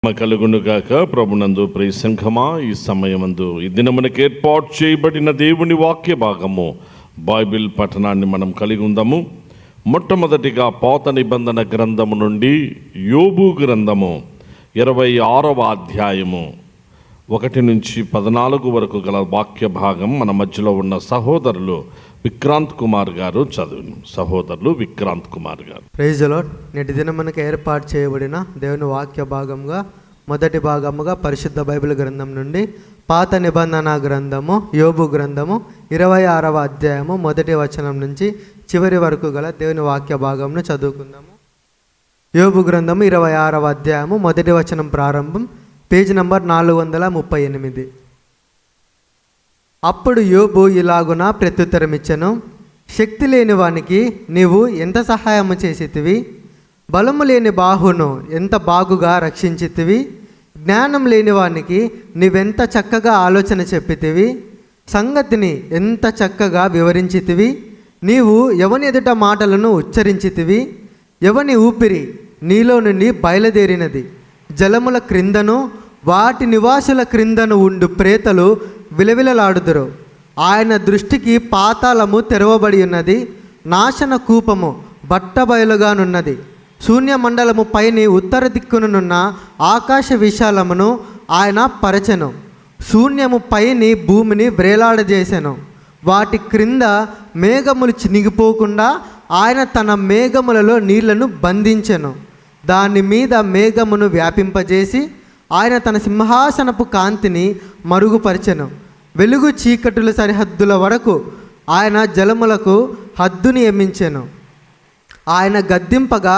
కలుగునుగాక. ప్రభునందు ప్రియ సంఘమా, ఈ సమయమందు ఈ దినమునకు ఏర్పాటు చేయబడిన దేవుని వాక్య భాగము బైబిల్ పఠనాన్ని మనం కలిగి ఉందాము. మొట్టమొదటిగా పాత నిబంధన గ్రంథము నుండి యోబు గ్రంథము 26వ అధ్యాయము 1 నుంచి 14 వరకు గల వాక్య భాగం మన మధ్యలో ఉన్న సహోదరులు విక్రాంత్ కుమార్ గారు చదువును. సహోదరులు విక్రాంత్ కుమార్ గారు. Praise the Lord. నేటి దినం మనకు ఏర్పాటు చేయబడిన దేవుని వాక్య భాగంగా మొదటి భాగముగా పరిశుద్ధ బైబిల్ గ్రంథం నుండి పాత నిబంధన గ్రంథము యోబు గ్రంథము 26వ అధ్యాయము 1వ వచనం నుంచి చివరి వరకు గల దేవుని వాక్య భాగంను చదువుకుందాము. యోబు గ్రంథము 26వ అధ్యాయము 1వ వచనం ప్రారంభం, పేజ్ నంబర్ 438. అప్పుడు యోబు ఇలాగున ప్రత్యుత్తరమిచ్చెను: శక్తి లేని వానికి నీవు ఎంత సహాయము చేసితివి, బలము లేని బాహును ఎంత బాగుగా రక్షించితివి, జ్ఞానం లేని వానికి నీవెంత చక్కగా ఆలోచన చెప్పితివి, సంగతిని ఎంత చక్కగా వివరించితివి, నీవు ఎవని ఎదుట మాటలను ఉచ్చరించితివి, ఎవని ఊపిరి నీలో నుండి బయలుదేరినది, జలముల క్రిందను వాటి నివాసుల క్రిందను ఉండు ప్రేతలు విలవిలలాడుదురు. ఆయన దృష్టికి పాతాళము తెరవబడి ఉన్నది, నాశన కూపము బట్టబయలుగానున్నది. శూన్యమండలము పైని ఉత్తర దిక్కునున్న ఆకాశ విశాలమును ఆయన పరచెను. శూన్యము పైని భూమిని వ్రేలాడజేసెను. వాటి క్రింద మేఘములు చినిగిపోకుండా ఆయన తన మేఘములలో నీళ్లను బంధించెను. దాని మీద మేఘమును వ్యాపింపజేసి ఆయన తన సింహాసనపు కాంతిని మరుగుపరచెను. వెలుగు చీకటుల సరిహద్దుల వరకు ఆయన జలములకు హద్దుని నియమించెను. ఆయన గద్దింపగా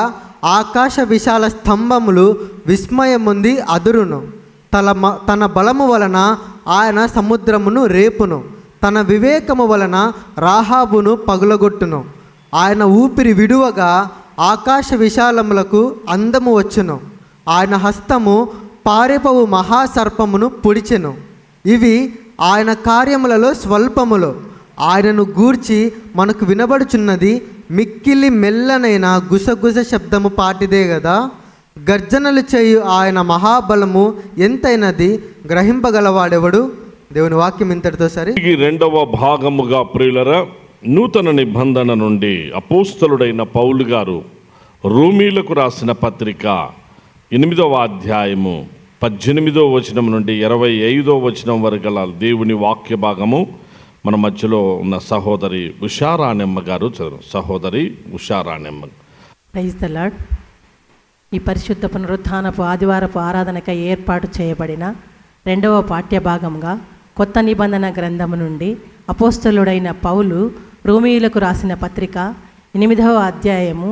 ఆకాశ విశాల స్తంభములు విస్మయముంది అదురును. తన బలము వలన ఆయన సముద్రమును రేపును, తన వివేకము వలన రాహాబును పగులగొట్టును. ఆయన ఊపిరి విడువగా ఆకాశ విశాలములకు అందము వచ్చును. ఆయన హస్తము పారెపవు మహాసర్పమును పొడిచెను. ఇవి ఆయన కార్యములలో స్వల్పములు. ఆయనను గూర్చి మనకు వినబడుచున్నది మిక్కిలి మెల్లనైన గుసగుస శబ్దము పాటిదే కదా. గర్జనలు చేయు ఆయన మహాబలము ఎంతైనది గ్రహింపగలవాడెవడు. దేవుని వాక్యం ఇంతటితో సరే. ఈ రెండవ భాగముగా ప్రియులరా, నూతన నిబంధన నుండి అపోస్తలుడైన పౌలు గారు రోమీలకు రాసిన పత్రిక 8వ అధ్యాయము 18వ వచనం నుండి 25వ వచనం వరకు గల దేవుని వాక్య భాగము మన మధ్యలో ఉన్న సహోదరి ఉషారాణెమ్మ గారు చదువు. సహోదరి ఉషారాణెమ్మ. Praise the lord. ఈ పరిశుద్ధ పునరుత్థానపు ఆదివారపు ఆరాధనకై ఏర్పాటు చేయబడిన రెండవ పాఠ్య భాగంగా కొత్త నిబంధన గ్రంథము నుండి అపోస్తలుడైన పౌలు రోమీయులకు రాసిన పత్రిక 8వ అధ్యాయము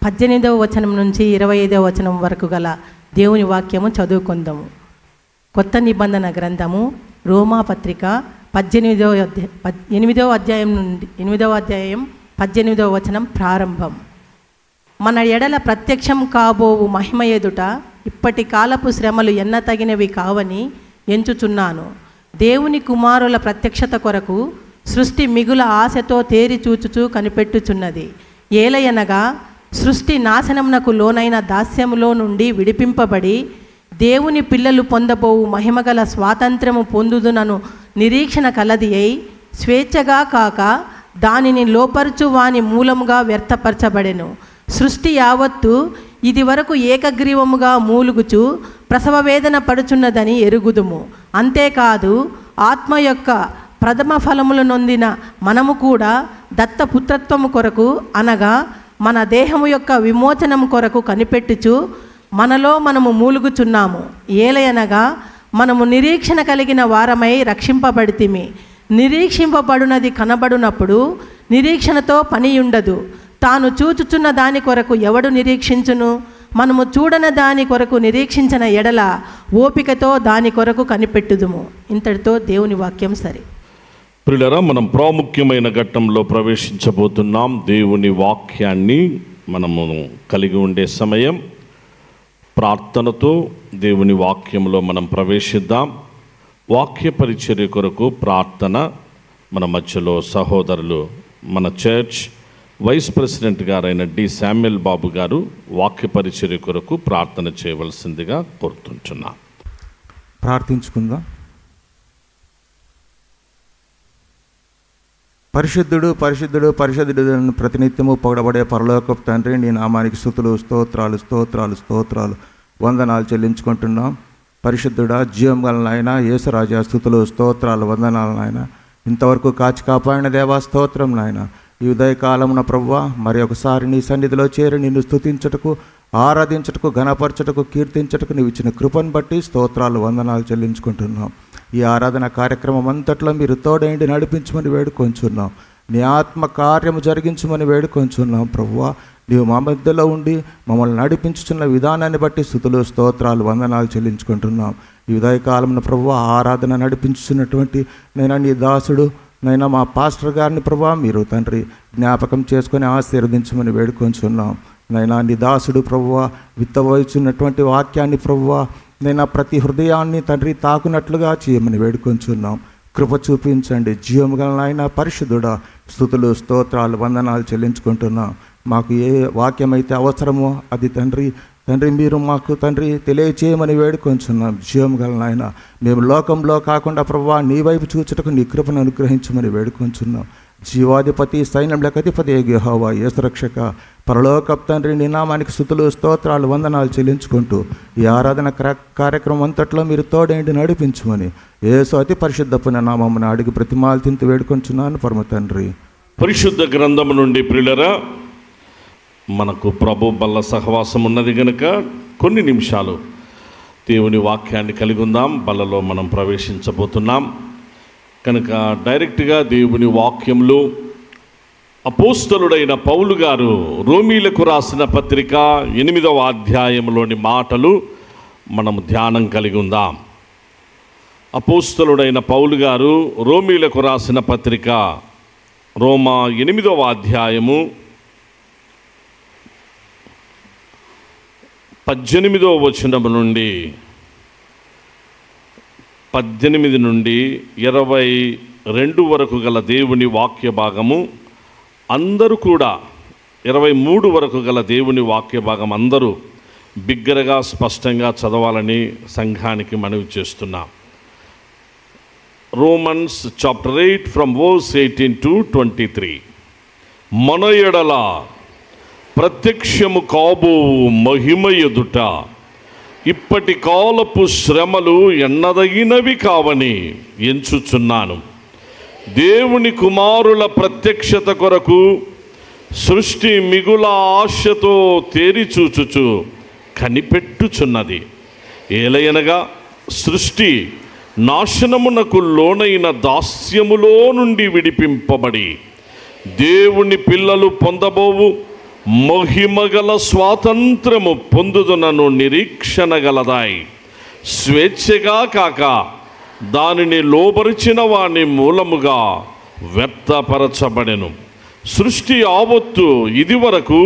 18వ వచనం నుంచి 25వ వచనం వరకు గల దేవుని వాక్యము చదువుకుందాము. కొత్త నిబంధన గ్రంథము రోమా పత్రిక 8వ అధ్యాయం నుండి 8వ అధ్యాయం 18వ వచనం ప్రారంభం. మన ఎడల ప్రత్యక్షం కాబోవు మహిమ ఎదుట ఇప్పటి కాలపు శ్రమలు ఎన్నతగినవి కావని ఎంచుచున్నాను. దేవుని కుమారుల ప్రత్యక్షత కొరకు సృష్టి మిగుల ఆశతో తేరి చూచుచూ కనిపెట్టుచున్నది. ఏలయనగా సృష్టి నాశనమునకు లోనైన దాస్యములో నుండి విడిపింపబడి దేవుని పిల్లలు పొందబోవు మహిమగల స్వాతంత్రము పొందుదునను నిరీక్షణ కలది అయి స్వేచ్ఛగా కాక దానిని లోపరుచు వాని మూలముగా వ్యర్థపరచబడెను. సృష్టి యావత్తు ఇది వరకు ఏకగ్రీవముగా మూలుగుచు ప్రసవ వేదన పడుచున్నదని ఎరుగుదుము. అంతేకాదు ఆత్మ యొక్క ప్రథమ ఫలములు నొందిన మనము కూడా దత్తపుత్రత్వము కొరకు అనగా మన దేహము యొక్క విమోచనం కొరకు కనిపెట్టుచు మనలో మనము మూలుగుచున్నాము. ఏలయనగా మనము నిరీక్షణ కలిగిన వారమై రక్షింపబడితిమి. నిరీక్షింపబడునది కనబడునప్పుడు నిరీక్షణతో పని ఉండదు. తాను చూచుచున్న దాని కొరకు ఎవడు నిరీక్షించును? మనము చూడని దాని కొరకు నిరీక్షించిన ఎడల ఓపికతో దాని కొరకు కనిపెట్టుదుము. ఇంతటితో దేవుని వాక్యం సరి. ప్రియులరా, మనం ప్రాముఖ్యమైన ఘట్టంలో ప్రవేశించబోతున్నాం. దేవుని వాక్యాన్ని మనము కలిగి ఉండే సమయం. ప్రార్థనతో దేవుని వాక్యంలో మనం ప్రవేశిద్దాం. వాక్య పరిచర్య కొరకు ప్రార్థన మన మధ్యలో సహోదరులు, మన చర్చ్ వైస్ ప్రెసిడెంట్ గారైన డి శామ్యుల్ బాబు గారు వాక్య పరిచర్య కొరకు ప్రార్థన చేయవలసిందిగా కోరుతుంటున్నా. ప్రార్థించుకుందాం. పరిశుద్ధుడు పరిశుద్ధుడు పరిశుద్ధుడు ప్రతినిత్యము పొగడబడే పరలోకపు తండ్రి, నీ నామానికి స్తుతులు స్తోత్రాలు స్తోత్రాలు స్తోత్రాలు వందనాలు చెల్లించుకుంటున్నాం. పరిశుద్ధుడా, జీవం గల నాయన యేసురాజా, స్తుతులు స్తోత్రాలు వందనాలు నాయన. ఇంతవరకు కాచి కాపాడిన దేవా స్తోత్రం నాయన. ఈ ఉదయకాలమున ప్రభువా మరి ఒకసారి నీ సన్నిధిలో చేరి నిన్ను స్తుతించుటకు, ఆరాధించుటకు, ఘనపరచుటకు, కీర్తించుటకు నీవు ఇచ్చిన కృపను బట్టి స్తోత్రాలు వందనాలు చెల్లించుకుంటున్నాం. ఈ ఆరాధన కార్యక్రమం అంతట్లో మీరు తోడైండి నడిపించమని వేడుకొంచున్నాం. నీ ఆత్మ కార్యము జరిగించమని వేడుకొంచున్నాం. ప్రభువా, నీవు మా మధ్యలో ఉండి మమ్మల్ని నడిపించుచున్న విధానాన్ని బట్టి స్తుతులు స్తోత్రాలు వందనాలు చెల్లించుకుంటున్నాం. ఈ ఉదయకాలమున ప్రభువా ఆరాధన నడిపించుతున్నటువంటి నైనా నీ దాసుడు నైనా మా పాస్టర్ గారిని ప్రభువా మీరు తండ్రి జ్ఞాపకం చేసుకొని ఆశీర్వదించమని వేడుకొంచున్నాం. నైనా నీ దాసుడు ప్రభువా విత్తవచ్చున్నటువంటి వాక్యాన్ని ప్రభువా నైనా ప్రతి హృదయాన్ని తండ్రి తాకునట్లుగా చేయమని వేడుకొంచున్నాం. కృప చూపించండి. జీవము గల నాయన పరిశుద్ధుడా, స్తుతులు స్తోత్రాలు వందనాలు చెల్లించుకుంటున్నాం. మాకు ఏ వాక్యమైతే అవసరమో అది తండ్రి మీరు మాకు తండ్రి తెలియచేయమని వేడుకొంచున్నాం. జీవము గల నాయన మేము లోకంలో కాకుండా ప్రభువా నీ వైపు చూచుటకు నీ కృపను అనుగ్రహించమని వేడుకొంచున్నాం. జీవాధిపతి సైన్యములకు అధిపతి యెహోవా యేసురక్షక పరలోకపు తండ్రి నీ నామానికి స్తుతులు స్తోత్రాలు వందనాలు చెల్లించుకుంటూ ఈ ఆరాధన కార్యక్రమం అంతట్లో మీరు తోడేంటి నడిపించమని యేసు అతి పరిశుద్ధమైన నామమున అడిగి ప్రతిమాలు తింటూ వేడుకొంచున్నాను పరమ తండ్రి. పరిశుద్ధ గ్రంథము నుండి ప్రియులరా, మనకు ప్రభు బల్ల సహవాసం ఉన్నది గనుక కొన్ని నిమిషాలు దేవుని వాక్యాన్ని కలిగి ఉందాం. బల్లలో మనం ప్రవేశించబోతున్నాం కనుక డైరెక్ట్గా దేవుని వాక్యంలో అపోస్తలుడైన పౌలు గారు రోమీలకు రాసిన పత్రిక 8వ అధ్యాయంలోని మాటలు మనం ధ్యానం కలిగి ఉందాం. అపోస్తలుడైన పౌలు గారు రోమీలకు రాసిన పత్రిక రోమా 8వ అధ్యాయము 18వ వచనం నుండి 18 నుండి 22 వరకు గల దేవుని వాక్య భాగము అందరూ కూడా 23 వరకు గల దేవుని వాక్య భాగం అందరూ బిగ్గరగా స్పష్టంగా చదవాలని సంఘానికి మనవి చేస్తున్నాం. Romans chapter 8 from verse 18 to 23. మన ఎడల ప్రత్యక్షము కాబో మహిమ ఎదుట ఇప్పటి కాలపు శ్రమలు ఎన్నదగినవి కావని ఎంచుచున్నాను. దేవుని కుమారుల ప్రత్యక్షత కొరకు సృష్టి మిగుల ఆశతో తేరిచూచుచు కనిపెట్టుచున్నది. ఏలయనగా సృష్టి నాశనమునకు లోనైన దాస్యములో నుండి విడిపింపబడి దేవుని పిల్లలు పొందబోవు మహిమగల స్వాతంత్రము పొందుదునను నిరీక్షణ గలదాయి. స్వేచ్ఛగా కాక దానిని లోబరిచిన వాని మూలముగా వ్యర్థపరచబడెను. సృష్టి ఆవత్తు ఇది వరకు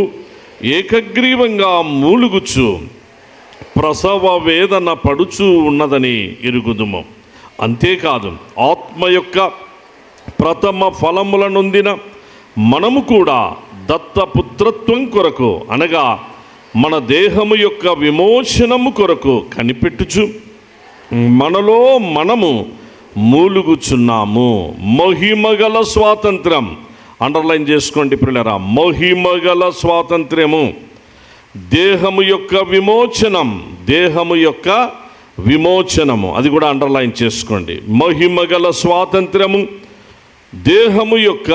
ఏకగ్రీవంగా మూలుగుచు ప్రసవ వేదన పడుచు ఉన్నదని ఎరుగుదుము. అంతేకాదు ఆత్మ యొక్క ప్రథమ ఫలముల నొందిన మనము కూడా దత్తపుత్రత్వం కొరకు అనగా మన దేహము యొక్క విమోచనము కొరకు కనిపెట్టుచు మనలో మనము మూలుగుచున్నాము. మహిమగల స్వాతంత్రం, అండర్లైన్ చేసుకోండి ప్రియులారా, మహిమగల స్వాతంత్ర్యము, దేహము యొక్క విమోచనం, దేహము యొక్క విమోచనము, అది కూడా అండర్లైన్ చేసుకోండి. మహిమగల స్వాతంత్ర్యము, దేహము యొక్క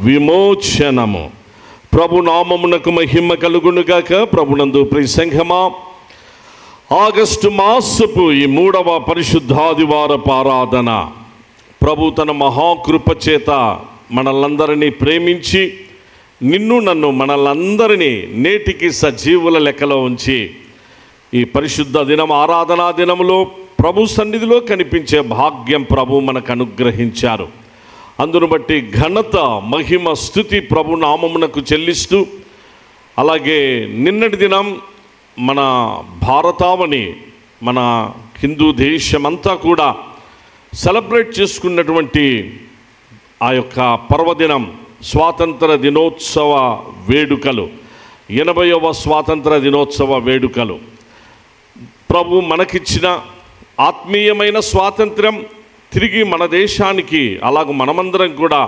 విమోచనము. ప్రభు నామమునకు మహిమ కలుగునుగాక. ప్రభునందు ప్రియ సంఘమా, ఆగస్టు మాసపు ఈ 3వ పరిశుద్ధాదివారపు ఆరాధన ప్రభు తన మహాకృప చేత మనలందరినీ ప్రేమించి నిన్ను నన్ను మనలందరినీ నేటికి సజీవుల లెక్కలో ఉంచి ఈ పరిశుద్ధ దినం ఆరాధనా దినములో ప్రభు సన్నిధిలో కనిపించే భాగ్యం ప్రభు మనకు అనుగ్రహించారు. అందును బట్టి ఘనత మహిమ స్తుతి ప్రభు నామమునకు చెల్లిస్తూ, అలాగే నిన్నటి దినం మన భారతావని మన హిందూ దేశమంతా కూడా సెలబ్రేట్ చేసుకున్నటువంటి ఆ యొక్క పర్వదినం స్వాతంత్ర దినోత్సవ వేడుకలు, 80వ స్వాతంత్ర దినోత్సవ వేడుకలు. ప్రభు మనకిచ్చిన ఆత్మీయమైన స్వాతంత్ర్యం తిరిగి మన దేశానికి, అలాగ మనమందరం కూడా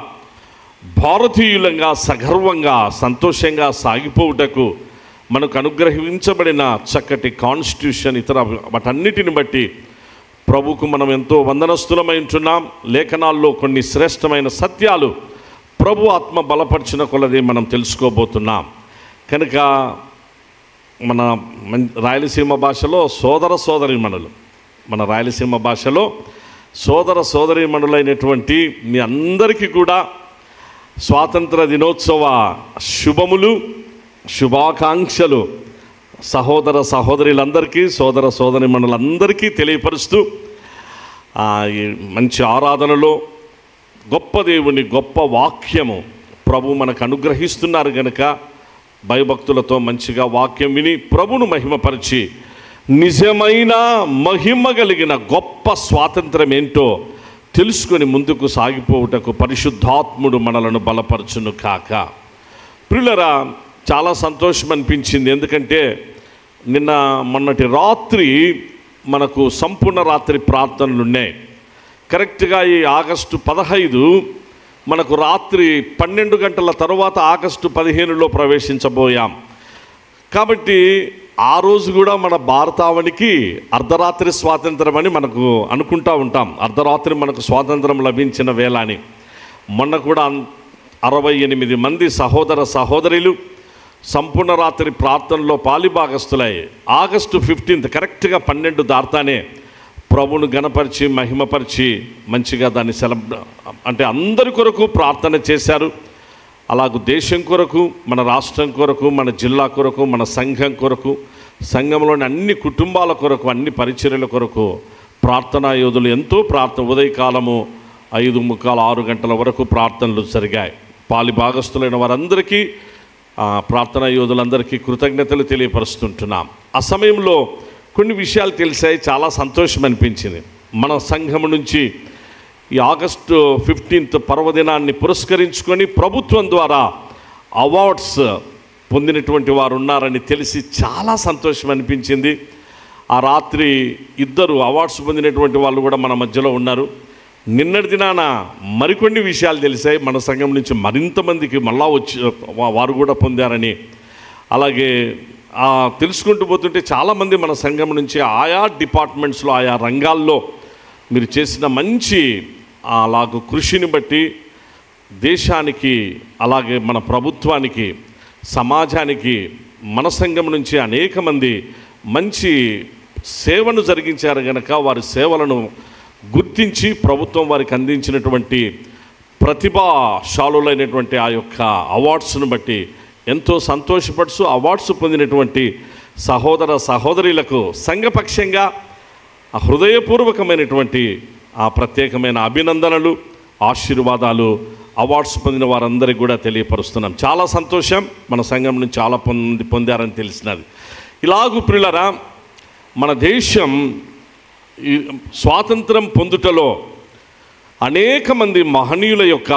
భారతీయులంగా సగర్వంగా సంతోషంగా సాగిపోవుటకు మనకు అనుగ్రహించబడిన చక్కటి కాన్స్టిట్యూషన్, ఇతర వాటన్నిటిని బట్టి ప్రభుకు మనం ఎంతో వందనస్తులమై ఉంటున్నాం. లేఖనాల్లో కొన్ని శ్రేష్టమైన సత్యాలు ప్రభు ఆత్మ బలపరిచిన కొలది మనం తెలుసుకోబోతున్నాం. కనుక మన రాయలసీమ భాషలో సోదర సోదరీమణులు, మన రాయలసీమ భాషలో సోదర సోదరీమణులైనటువంటి మీ అందరికీ కూడా స్వాతంత్ర దినోత్సవ శుభములు, శుభాకాంక్షలు సహోదర సహోదరులందరికీ, సోదర సోదరీమణులందరికీ తెలియపరుస్తూ ఈ మంచి ఆరాధనలో గొప్ప దేవుని గొప్ప వాక్యము ప్రభు మనకు అనుగ్రహిస్తున్నారు కనుక భయభక్తులతో మంచిగా వాక్యం విని ప్రభును మహిమపరిచి నిజమైన మహిమ కలిగిన గొప్ప స్వాతంత్రం ఏంటో తెలుసుకొని ముందుకు సాగిపోవుటకు పరిశుద్ధాత్ముడు మనలను బలపరచును కాక. ప్రియులరా, చాలా సంతోషం అనిపించింది. ఎందుకంటే మొన్నటి రాత్రి మనకు సంపూర్ణ రాత్రి ప్రార్థనలు ఉన్నాయి. కరెక్ట్గా ఈ ఆగస్టు 15 మనకు రాత్రి 12 గంటల తర్వాత ఆగస్టు 15లో ప్రవేశించబోయాం. కాబట్టి ఆ రోజు కూడా మన భారతావనికి అర్ధరాత్రి స్వాతంత్రం అని మనకు అనుకుంటూ ఉంటాం. అర్ధరాత్రి మనకు స్వాతంత్రం లభించిన వేళ అని. మొన్న కూడా 68 మంది సహోదర సహోదరులు సంపూర్ణ రాత్రి ప్రార్థనలో పాలిభాగస్తులై ఆగస్టు 15 కరెక్ట్గా 12 దాటానే ప్రభును గణపరిచి మహిమపరిచి మంచిగా దాన్ని అంటే అందరి కొరకు ప్రార్థన చేశారు. అలాగూ దేశం కొరకు, మన రాష్ట్రం కొరకు, మన జిల్లా కొరకు, మన సంఘం కొరకు, సంఘంలోని అన్ని కుటుంబాల కొరకు, అన్ని పరిచర్యల కొరకు ప్రార్థనా యోధులు ఎంతో ఉదయకాలము 5:45, 6 గంటల వరకు ప్రార్థనలు జరిగాయి. పాలిభాగస్తులైన వారందరికీ, ప్రార్థనా యోధులందరికీ కృతజ్ఞతలు తెలియపరుస్తుంటున్నాం. ఆ సమయంలో కొన్ని విషయాలు తెలిసాయి, చాలా సంతోషం అనిపించింది. మన సంఘం నుంచి ఈ ఆగస్టు 15 పర్వదినాన్ని పురస్కరించుకొని ప్రభుత్వం ద్వారా అవార్డ్స్ పొందినటువంటి వారు ఉన్నారని తెలిసి చాలా సంతోషం అనిపించింది. ఆ రాత్రి 2 అవార్డ్స్ పొందినటువంటి వాళ్ళు కూడా మన మధ్యలో ఉన్నారు. నిన్నటి దినాన మరికొన్ని విషయాలు తెలిసాయి. మన సంఘం నుంచి మరింతమందికి మళ్ళా వారు కూడా పొందారని. అలాగే తెలుసుకుంటూ పోతుంటే చాలామంది మన సంఘం నుంచి ఆయా డిపార్ట్మెంట్స్లో, ఆయా రంగాల్లో మీరు చేసిన మంచి అలాగ కృషిని బట్టి దేశానికి, అలాగే మన ప్రభుత్వానికి, సమాజానికి మన సంఘం నుంచి అనేక మంది మంచి సేవను జరిగించారు కనుక వారి సేవలను గుర్తించి ప్రభుత్వం వారికి అందించినటువంటి ప్రతిభాశాలులైనటువంటి ఆ యొక్క అవార్డ్స్ను బట్టి ఎంతో సంతోషపడుతూ అవార్డ్స్ పొందినటువంటి సహోదర సహోదరులకు సంఘపక్షంగా హృదయపూర్వకమైనటువంటి ఆ ప్రత్యేకమైన అభినందనలు, ఆశీర్వాదాలు అవార్డ్స్ పొందిన వారందరికీ కూడా తెలియపరుస్తున్నాం. చాలా సంతోషం. మన సంఘం నుంచి చాలా పొందారని తెలిసినది. ఇలాగూ ప్రియులరా, మన దేశం ఈ స్వాతంత్రం పొందుటలో అనేక మంది మహనీయుల యొక్క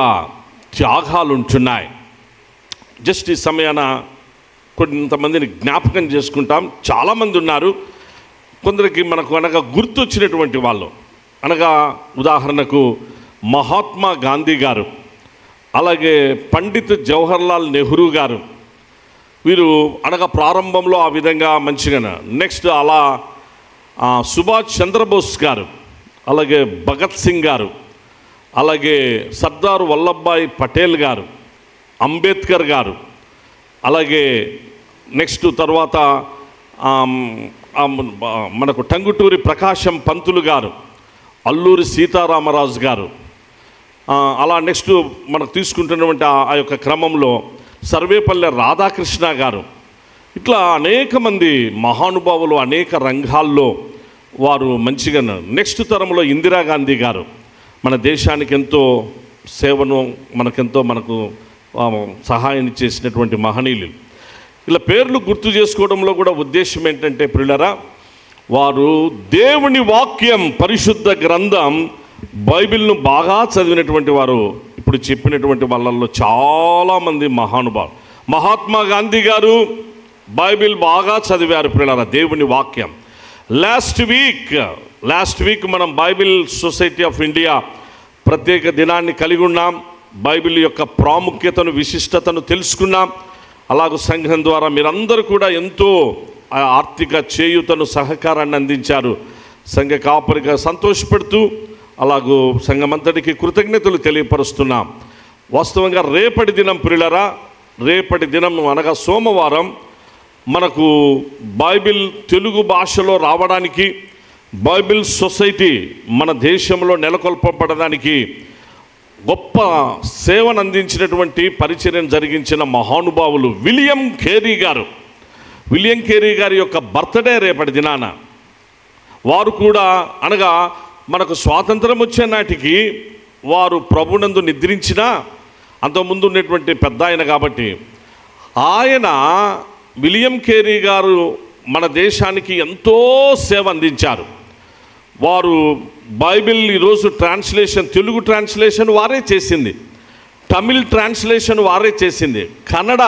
త్యాగాలు ఉంటున్నాయి. జస్ట్ ఈ సమయాన కొంతమందిని జ్ఞాపకం చేసుకుంటాం. చాలామంది ఉన్నారు. కొందరికి మనకు అనగా గుర్తొచ్చినటువంటి వాళ్ళు అనగా ఉదాహరణకు మహాత్మా గాంధీ గారు, అలాగే పండిత్ జవహర్లాల్ నెహ్రూ గారు. వీరు అనగా ప్రారంభంలో ఆ విధంగా మంచిగా, నెక్స్ట్ అలా సుభాష్ చంద్రబోస్ గారు, అలాగే భగత్ సింగ్ గారు, అలాగే సర్దార్ వల్లభాయ్ పటేల్ గారు, అంబేద్కర్ గారు, అలాగే నెక్స్ట్ తర్వాత మనకు టంగుటూరి ప్రకాశం పంతులు గారు, అల్లూరి సీతారామరాజు గారు, అలా నెక్స్ట్ మనకు తీసుకుంటున్నటువంటి ఆ యొక్క క్రమంలో సర్వేపల్లె రాధాకృష్ణ గారు, ఇట్లా అనేక మంది మహానుభావులు అనేక రంగాల్లో వారు మంచిగా. నెక్స్ట్ తరంలో ఇందిరాగాంధీ గారు మన దేశానికి ఎంతో సేవను మనకు సహాయం చేసినటువంటి మహనీయులు. ఇలా పేర్లు గుర్తు చేసుకోవడంలో కూడా ఉద్దేశం ఏంటంటే ప్రియులరా, వారు దేవుని వాక్యం, పరిశుద్ధ గ్రంథం బైబిల్ను బాగా చదివినటువంటి వారు. ఇప్పుడు ఇప్పుడు చెప్పినటువంటి వాళ్ళల్లో చాలామంది మహానుభావులు. మహాత్మా గాంధీ గారు బైబిల్ బాగా చదివారు పిల్లల, దేవుని వాక్యం. లాస్ట్ వీక్ మనం బైబిల్ సొసైటీ ఆఫ్ ఇండియా ప్రత్యేక దినాన్ని కలిగి ఉన్నాం. బైబిల్ యొక్క ప్రాముఖ్యతను, విశిష్టతను తెలుసుకున్నాం. అలాగూ సంఘం ద్వారా మీరందరూ కూడా ఎంతో ఆర్థిక చేయూతను, సహకారాన్ని అందించారు. సంఘ కాపరిగా సంతోషపెడుతూ అలాగూ సంఘమంతటికి కృతజ్ఞతలు తెలియపరుస్తున్నాం. వాస్తవంగా రేపటి దినం ప్రియులరా, రేపటి దినం అనగా సోమవారం మనకు బైబిల్ తెలుగు భాషలో రావడానికి, బైబిల్ సొసైటీ మన దేశంలో నెలకొల్పబడడానికి గొప్ప సేవను అందించినటువంటి, పరిచర్యను జరిగించిన మహానుభావులు విలియం కేరీ గారి యొక్క బర్త్డే రేపటి దినాన. వారు కూడా అనగా మనకు స్వాతంత్రం వచ్చే నాటికి వారు ప్రభునందు నిద్రించినా అంతకుముందు ఉన్నటువంటి పెద్ద ఆయన కాబట్టి, ఆయన విలియం కేరీ గారు మన దేశానికి ఎంతో సేవ అందించారు. వారు బైబిల్ ఈరోజు ట్రాన్స్లేషన్, తెలుగు ట్రాన్స్లేషన్ వారే చేసింది, తమిళ్ ట్రాన్స్లేషన్ వారే చేసింది, కన్నడ,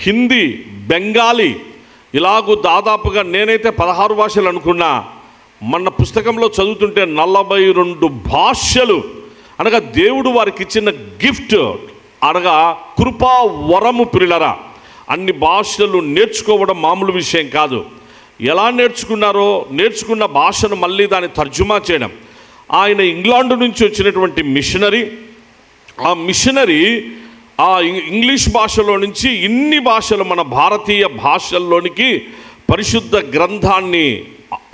హిందీ, బెంగాలీ, ఇలాగూ దాదాపుగా నేనైతే 16 భాషలు అనుకున్నా. మన పుస్తకంలో చదువుతుంటే 42 భాషలు అనగా దేవుడు వారికి ఇచ్చిన గిఫ్ట్, అనగా కృపా వరము ప్రియులరా. అన్ని భాషలు నేర్చుకోవడం మామూలు విషయం కాదు. ఎలా నేర్చుకున్నారో, నేర్చుకున్న భాషను మళ్ళీ దాన్ని తర్జుమా చేయడం. ఆయన ఇంగ్లాండ్ నుంచి వచ్చినటువంటి మిషనరీ. ఆ మిషనరీ ఆ ఇంగ్లీష్ భాషలో నుంచి ఇన్ని భాషలు, మన భారతీయ భాషల్లోనికి పరిశుద్ధ గ్రంథాన్ని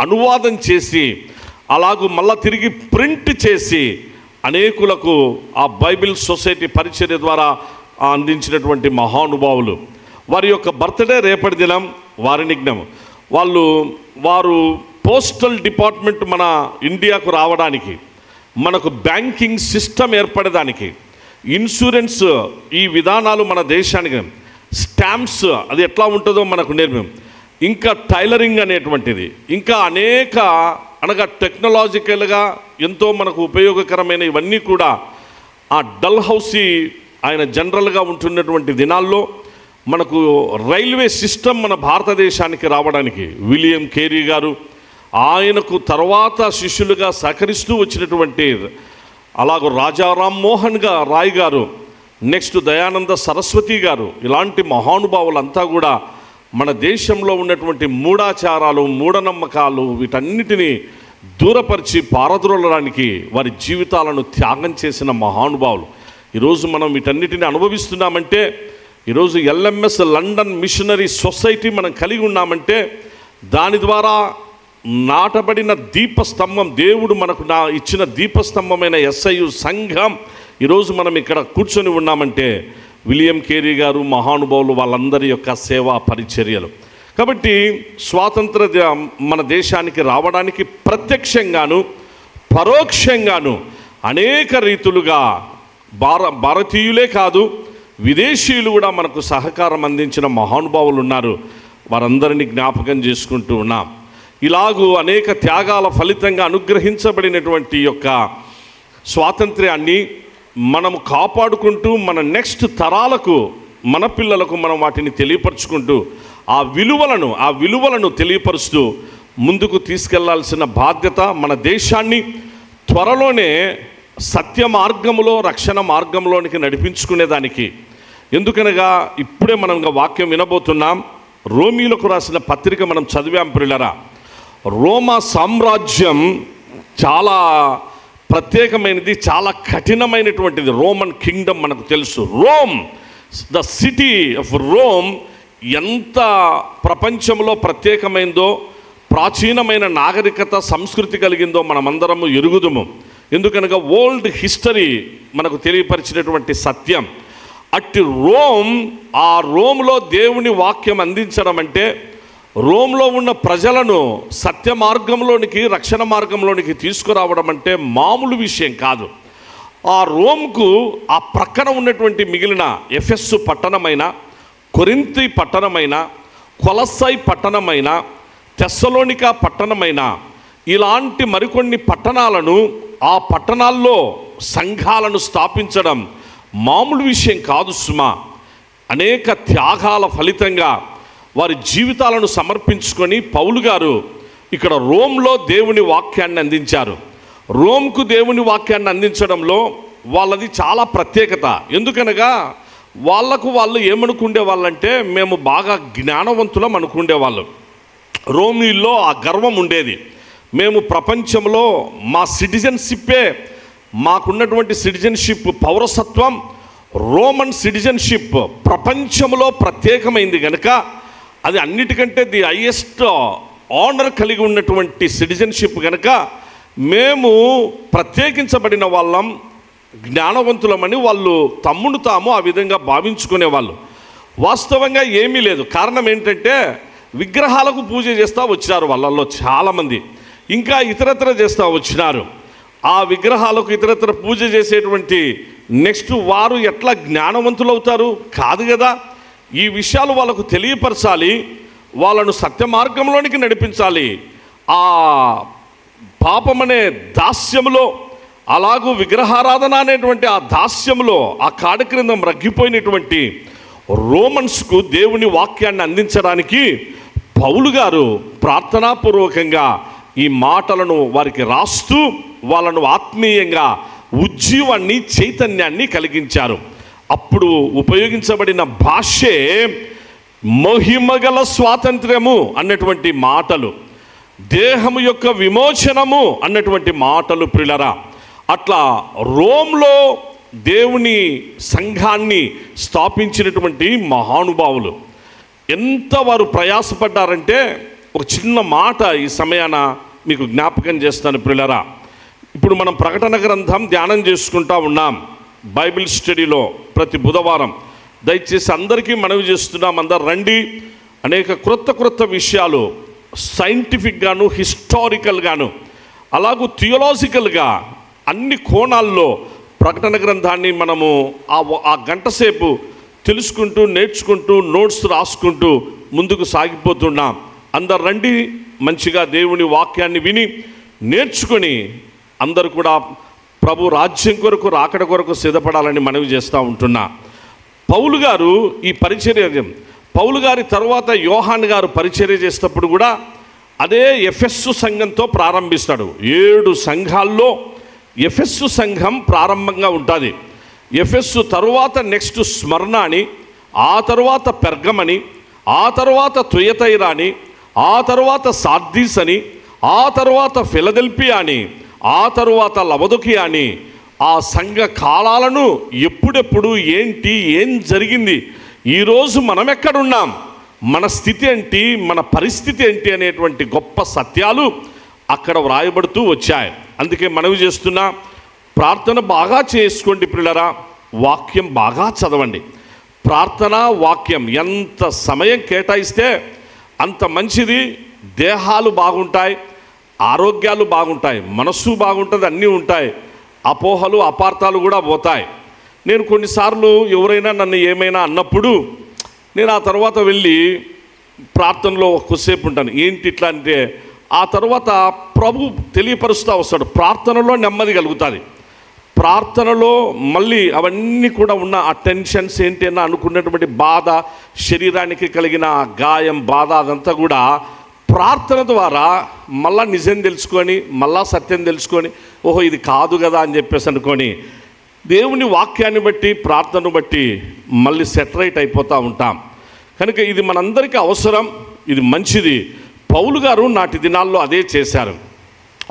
అనువాదం చేసి అలాగూ మళ్ళా తిరిగి ప్రింట్ చేసి అనేకులకు ఆ బైబిల్ సొసైటీ పరిచర్య ద్వారా అందించినటువంటి మహానుభావులు. వారి యొక్క బర్త్డే రేపటి దినం. వారిని వారు పోస్టల్ డిపార్ట్మెంట్ మన ఇండియాకు రావడానికి, మనకు బ్యాంకింగ్ సిస్టమ్ ఏర్పడడానికి, ఇన్సూరెన్స్ ఈ విధానాలు మన దేశానికి, స్టాంప్స్ అది ఎట్లా ఉంటుందో మనకు నేర్పాం, ఇంకా టైలరింగ్ అనేటువంటిది, ఇంకా అనేక అనగా టెక్నాలజికల్గా ఎంతో మనకు ఉపయోగకరమైన ఇవన్నీ కూడా ఆ డల్హౌసీ ఆయన జనరల్గా ఉంటున్నటువంటి దినాల్లో మనకు రైల్వే సిస్టమ్ మన భారతదేశానికి రావడానికి విలియం కేరీ గారు, ఆయనకు తర్వాత శిష్యులుగా సహకరిస్తూ వచ్చినటువంటి అలాగూ రాజా రామ్మోహన్ రాయ్ గారు, నెక్స్ట్ దయానంద సరస్వతి గారు, ఇలాంటి మహానుభావులంతా కూడా మన దేశంలో ఉన్నటువంటి మూఢాచారాలు, మూఢనమ్మకాలు వీటన్నిటినీ దూరపరిచి పారద్రోలడానికి వారి జీవితాలను త్యాగం చేసిన మహానుభావులు. ఈరోజు మనం వీటన్నిటిని అనుభవిస్తున్నామంటే, ఈరోజు ఎల్ఎంఎస్ లండన్ మిషనరీ సొసైటీ మనం కలిగి ఉన్నామంటే దాని ద్వారా నాటబడిన దీపస్తంభం, దేవుడు మనకు ఇచ్చిన దీపస్తంభమైన SIU సంఘం ఈరోజు మనం ఇక్కడ కూర్చొని ఉన్నామంటే విలియం కేరీ గారు, మహానుభావులు, వాళ్ళందరి యొక్క సేవా పరిచర్యలు. కాబట్టి స్వాతంత్ర మన దేశానికి రావడానికి ప్రత్యక్షంగాను పరోక్షంగాను అనేక రీతులుగా భారతీయులే కాదు విదేశీయులు కూడా మనకు సహకారం అందించిన మహానుభావులు ఉన్నారు. వారందరినీ జ్ఞాపకం చేసుకుంటూ ఉన్నాం. ఇలాగూ అనేక త్యాగాల ఫలితంగా అనుగ్రహించబడినటువంటి యొక్క స్వాతంత్ర్యాన్ని మనము కాపాడుకుంటూ మన నెక్స్ట్ తరాలకు, మన పిల్లలకు మనం వాటిని తెలియపరుచుకుంటూ ఆ విలువలను తెలియపరుస్తూ ముందుకు తీసుకెళ్లాల్సిన బాధ్యత మన దేశాన్ని త్వరలోనే సత్య మార్గములో, రక్షణ మార్గంలోనికి నడిపించుకునేదానికి. ఎందుకనగా ఇప్పుడే మనం వాక్యం వినబోతున్నాం. రోమీలకు రాసిన పత్రిక మనం చదివాం ప్రియులరా. రోమా సామ్రాజ్యం చాలా ప్రత్యేకమైనది, చాలా కఠినమైనటువంటిది. రోమన్ కింగ్డమ్ మనకు తెలుసు. ద సిటీ ఆఫ్ రోమ్ ఎంత ప్రపంచంలో ప్రత్యేకమైందో, ప్రాచీనమైన నాగరికత, సంస్కృతి కలిగిందో మనమందరము ఎరుగుదుము. ఎందుకనగా వరల్డ్ హిస్టరీ మనకు తెలియపరిచినటువంటి సత్యం. అట్టి ఆ రోమ్లో దేవుని వాక్యం అందించడం అంటే, రోమ్లో ఉన్న ప్రజలను సత్య మార్గంలోనికి, రక్షణ మార్గంలోనికి తీసుకురావడం అంటే మామూలు విషయం కాదు. ఆ రోమ్కు ఆ ప్రక్కన ఉన్నటువంటి మిగిలిన ఎఫెస్సు పట్టణమైన, కొరింథీ పట్టణమైన, కొలస్సై పట్టణమైన, తెస్సలోనికా పట్టణమైన ఇలాంటి మరికొన్ని పట్టణాలను, ఆ పట్టణాల్లో సంఘాలను స్థాపించడం, మామూలు విషయం కాదు సుమా. అనేక త్యాగాల ఫలితంగా వారి జీవితాలను సమర్పించుకొని పౌలు గారు ఇక్కడ రోమ్లో దేవుని వాక్యాన్ని అందించారు. రోమ్కు దేవుని వాక్యాన్ని అందించడంలో వాళ్ళది చాలా ప్రత్యేకత. ఎందుకనగా వాళ్ళు ఏమనుకుండే వాళ్ళంటే మేము బాగా జ్ఞానవంతులం అనుకుండేవాళ్ళు. రోమిల్లో ఆ గర్వం ఉండేది. మేము ప్రపంచంలో మా సిటిజన్షిప్పే, మాకున్నటువంటి సిటిజన్షిప్ పౌరసత్వం రోమన్ సిటిజన్షిప్ ప్రపంచంలో ప్రత్యేకమైంది కనుక అది అన్నిటికంటే ది హైయెస్ట్ ఆనర్ కలిగి ఉన్నటువంటి సిటిజన్షిప్ కనుక మేము ప్రత్యేకించబడిన వాళ్ళం, జ్ఞానవంతులమని వాళ్ళు తమ్మును తాము ఆ విధంగా భావించుకునేవాళ్ళు. వాస్తవంగా ఏమీ లేదు. కారణం ఏంటంటే విగ్రహాలకు పూజ చేస్తూ వచ్చినారు వాళ్ళల్లో చాలామంది, ఇంకా ఇతరత్ర చేస్తూ వచ్చినారు. ఆ విగ్రహాలకు ఇతరత్ర పూజ చేసేటువంటి నెక్స్ట్ వారు ఎట్లా జ్ఞానవంతులు అవుతారు? కాదు కదా. ఈ విషయాలు వాళ్ళకు తెలియపరచాలి, వాళ్ళను సత్య మార్గంలోనికి నడిపించాలి. ఆ పాపమనే దాస్యములో, అలాగూ విగ్రహారాధన అనేటువంటి ఆ దాస్యములో, ఆ కాడి క్రింద రగ్గిపోయినటువంటి రోమన్స్కు దేవుని వాక్యాన్ని అందించడానికి పౌలు గారు ప్రార్థనాపూర్వకంగా ఈ మాటలను వారికి రాస్తూ వాళ్ళను ఆత్మీయంగా ఉజ్జీవాన్ని, చైతన్యాన్ని కలిగించారు. అప్పుడు ఉపయోగించబడిన భాషే మహిమగల స్వాతంత్ర్యము అన్నటువంటి మాటలు, దేహము యొక్క విమోచనము అన్నటువంటి మాటలు. ప్రియులరా, అట్లా రోమ్లో దేవుని సంఘాన్ని స్థాపించినటువంటి మహానుభావులు ఎంత వారు ప్రయాసపడ్డారంటే ఒక చిన్న మాట ఈ సమయాన మీకు జ్ఞాపకం చేస్తాను. ప్రియులరా, ఇప్పుడు మనం ప్రకటన గ్రంథం ధ్యానం చేసుకుంటా ఉన్నాం బైబిల్ స్టడీలో ప్రతి బుధవారం. దయచేసి అందరికీ మనవి చేస్తున్నాం, అందరు రండి. అనేక క్రొత్త విషయాలు సైంటిఫిక్గాను, హిస్టారికల్గాను, అలాగూ థియోలాజికల్గా అన్ని కోణాల్లో ప్రకటన గ్రంథాన్ని మనము ఆ గంట సేపు తెలుసుకుంటూ, నేర్చుకుంటూ, నోట్స్ రాసుకుంటూ ముందుకు సాగిపోతున్నాం. అందరు రండి, మంచిగా దేవుని వాక్యాన్ని విని నేర్చుకొని అందరూ కూడా ప్రభు రాజ్యం కొరకు, రాకడ కొరకు సిద్ధపడాలని మనవి చేస్తూ ఉంటున్నా. పౌలు గారు ఈ పరిచర్య, పౌలు గారి తర్వాత యోహాన్ గారు పరిచర్య చేసేటప్పుడు కూడా అదే ఎఫెస్సు సంఘంతో ప్రారంభిస్తాడు. 7 సంఘాల్లో ఎఫెస్సు సంఘం ప్రారంభంగా ఉంటుంది. ఎఫెస్సు తరువాత నెక్స్ట్ స్మరణ అని, ఆ తరువాత పెర్గమని, ఆ తరువాత తుయతైరా అని, ఆ తరువాత సార్దీస్ అని, ఆ తరువాత ఫిలదెల్ఫియా అని, ఆ తరువాత లవదొకియా అని ఆ సంఘ కాలాలను ఎప్పుడెప్పుడు ఏంటి, ఏం జరిగింది, ఈరోజు మనం ఎక్కడున్నాం, మన స్థితి ఏంటి, మన పరిస్థితి ఏంటి అనేటువంటి గొప్ప సత్యాలు అక్కడ వ్రాయబడుతూ వచ్చాయి. అందుకే మనవి చేస్తున్నా, ప్రార్థన బాగా చేసుకోండి పిల్లరా, వాక్యం బాగా చదవండి. ప్రార్థన, వాక్యం ఎంత సమయం కేటాయిస్తే అంత మంచిది. దేహాలు బాగుంటాయి, ఆరోగ్యాలు బాగుంటాయి, మనస్సు బాగుంటుంది, అన్నీ ఉంటాయి. అపోహలు, అపార్థాలు కూడా పోతాయి. నేను కొన్నిసార్లు ఎవరైనా నన్ను ఏమైనా అన్నప్పుడు నేను ఆ తర్వాత వెళ్ళి ప్రార్థనలో కొద్దిసేపు ఉంటాను. ఏంటి ఇట్లా అంటే ఆ తర్వాత ప్రభు తెలియపరుస్తూ వస్తాడు. ప్రార్థనలో నెమ్మది కలుగుతుంది. ప్రార్థనలో మళ్ళీ అవన్నీ కూడా ఉన్న ఆ టెన్షన్స్ ఏంటి అని అనుకున్నటువంటి బాధ, శరీరానికి కలిగిన గాయం, బాధ, అదంతా కూడా ప్రార్థన ద్వారా మళ్ళా నిజం తెలుసుకొని, మళ్ళా సత్యం తెలుసుకొని, ఓహో ఇది కాదు కదా అని చెప్పేసి అనుకొని దేవుని వాక్యాన్ని బట్టి, ప్రార్థనను బట్టి మళ్ళీ సెటరైట్ అయిపోతూ ఉంటాం. కనుక ఇది మనందరికీ అవసరం, ఇది మంచిది. పౌలు గారు నాటి దినాల్లో అదే చేశారు.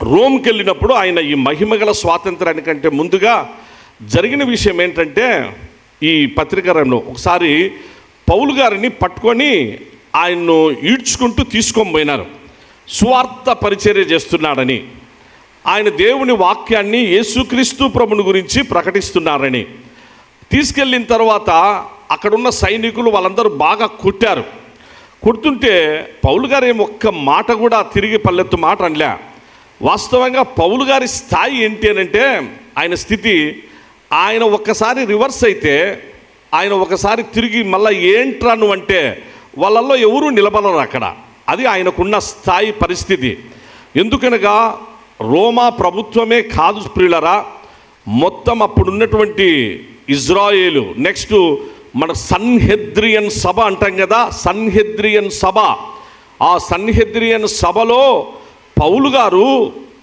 రోమ్కి వెళ్ళినప్పుడు ఆయన ఈ మహిమగల స్వాతంత్రానికంటే ముందుగా జరిగిన విషయం ఏంటంటే, ఈ పత్రికరంలో ఒకసారి పౌలు గారిని పట్టుకొని ఆయన్ను ఈడ్చుకుంటూ తీసుకొని పోయినారు. సువార్త పరిచర్య చేస్తున్నాడని, ఆయన దేవుని వాక్యాన్ని, యేసుక్రీస్తు ప్రభుని గురించి ప్రకటిస్తున్నారని తీసుకెళ్ళిన తర్వాత అక్కడున్న సైనికులు వాళ్ళందరూ బాగా కొట్టారు. కొడుతుంటే పౌలు గారు ఏం ఒక్క మాట కూడా తిరిగి పల్లెత్తు మాట అనలే. వాస్తవంగా పౌలు గారి స్థాయి ఏంటి అని అంటే, ఆయన స్థితి, ఆయన ఒక్కసారి రివర్స్ అయితే, ఆయన ఒకసారి తిరిగి మళ్ళీ ఏంట్రా నువ్వు అంటే వాళ్ళల్లో ఎవరూ నిలబడరు అక్కడ. అది ఆయనకున్న స్థాయి పరిస్థితి. ఎందుకనగా రోమా ప్రభుత్వమే కాదు ప్రియులరా, మొత్తం అప్పుడున్నటువంటి ఇజ్రాయేలు, నెక్స్ట్ మన సన్హెద్రియన్ సభ అంటాం కదా, సన్హెద్రియన్ సభ. ఆ సన్హెద్రియన్ సభలో పౌలు గారు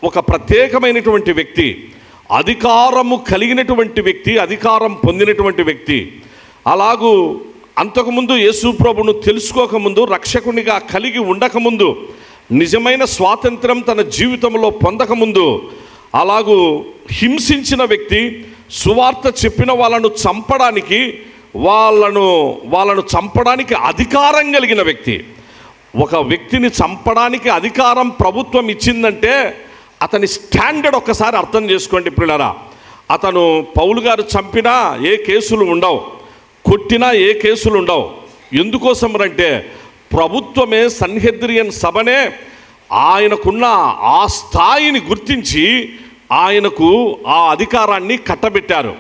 ఒక ప్రత్యేకమైనటువంటి వ్యక్తి, అధికారము కలిగినటువంటి వ్యక్తి, అధికారం పొందినటువంటి వ్యక్తి. అలాగూ అంతకుముందు యేసు ప్రభును తెలుసుకోకముందు, రక్షకునిగా కలిగి ఉండకముందు, నిజమైన స్వాతంత్రం తన జీవితంలో పొందకముందు అలాగూ హింసించిన వ్యక్తి, సువార్త చెప్పిన వాళ్ళను చంపడానికి అధికారం కలిగిన వ్యక్తి. ఒక వ్యక్తిని చంపడానికి అధికారం ప్రభుత్వం ఇచ్చిందంటే అతని స్టాండర్డ్ ఒక్కసారి అర్థం చేసుకోండి పిల్లరా. అతను పౌలు గారు చంపినా ఏ కేసులు ఉండవు, కొట్టినా ఏ కేసులు ఉండవు. ఎందుకోసం అంటే ప్రభుత్వమే, సన్హెద్రియన్ సభనే ఆయనకున్న ఆ స్థాయిని గుర్తించి ఆయనకు ఆ అధికారాన్ని కట్టబెట్టారు.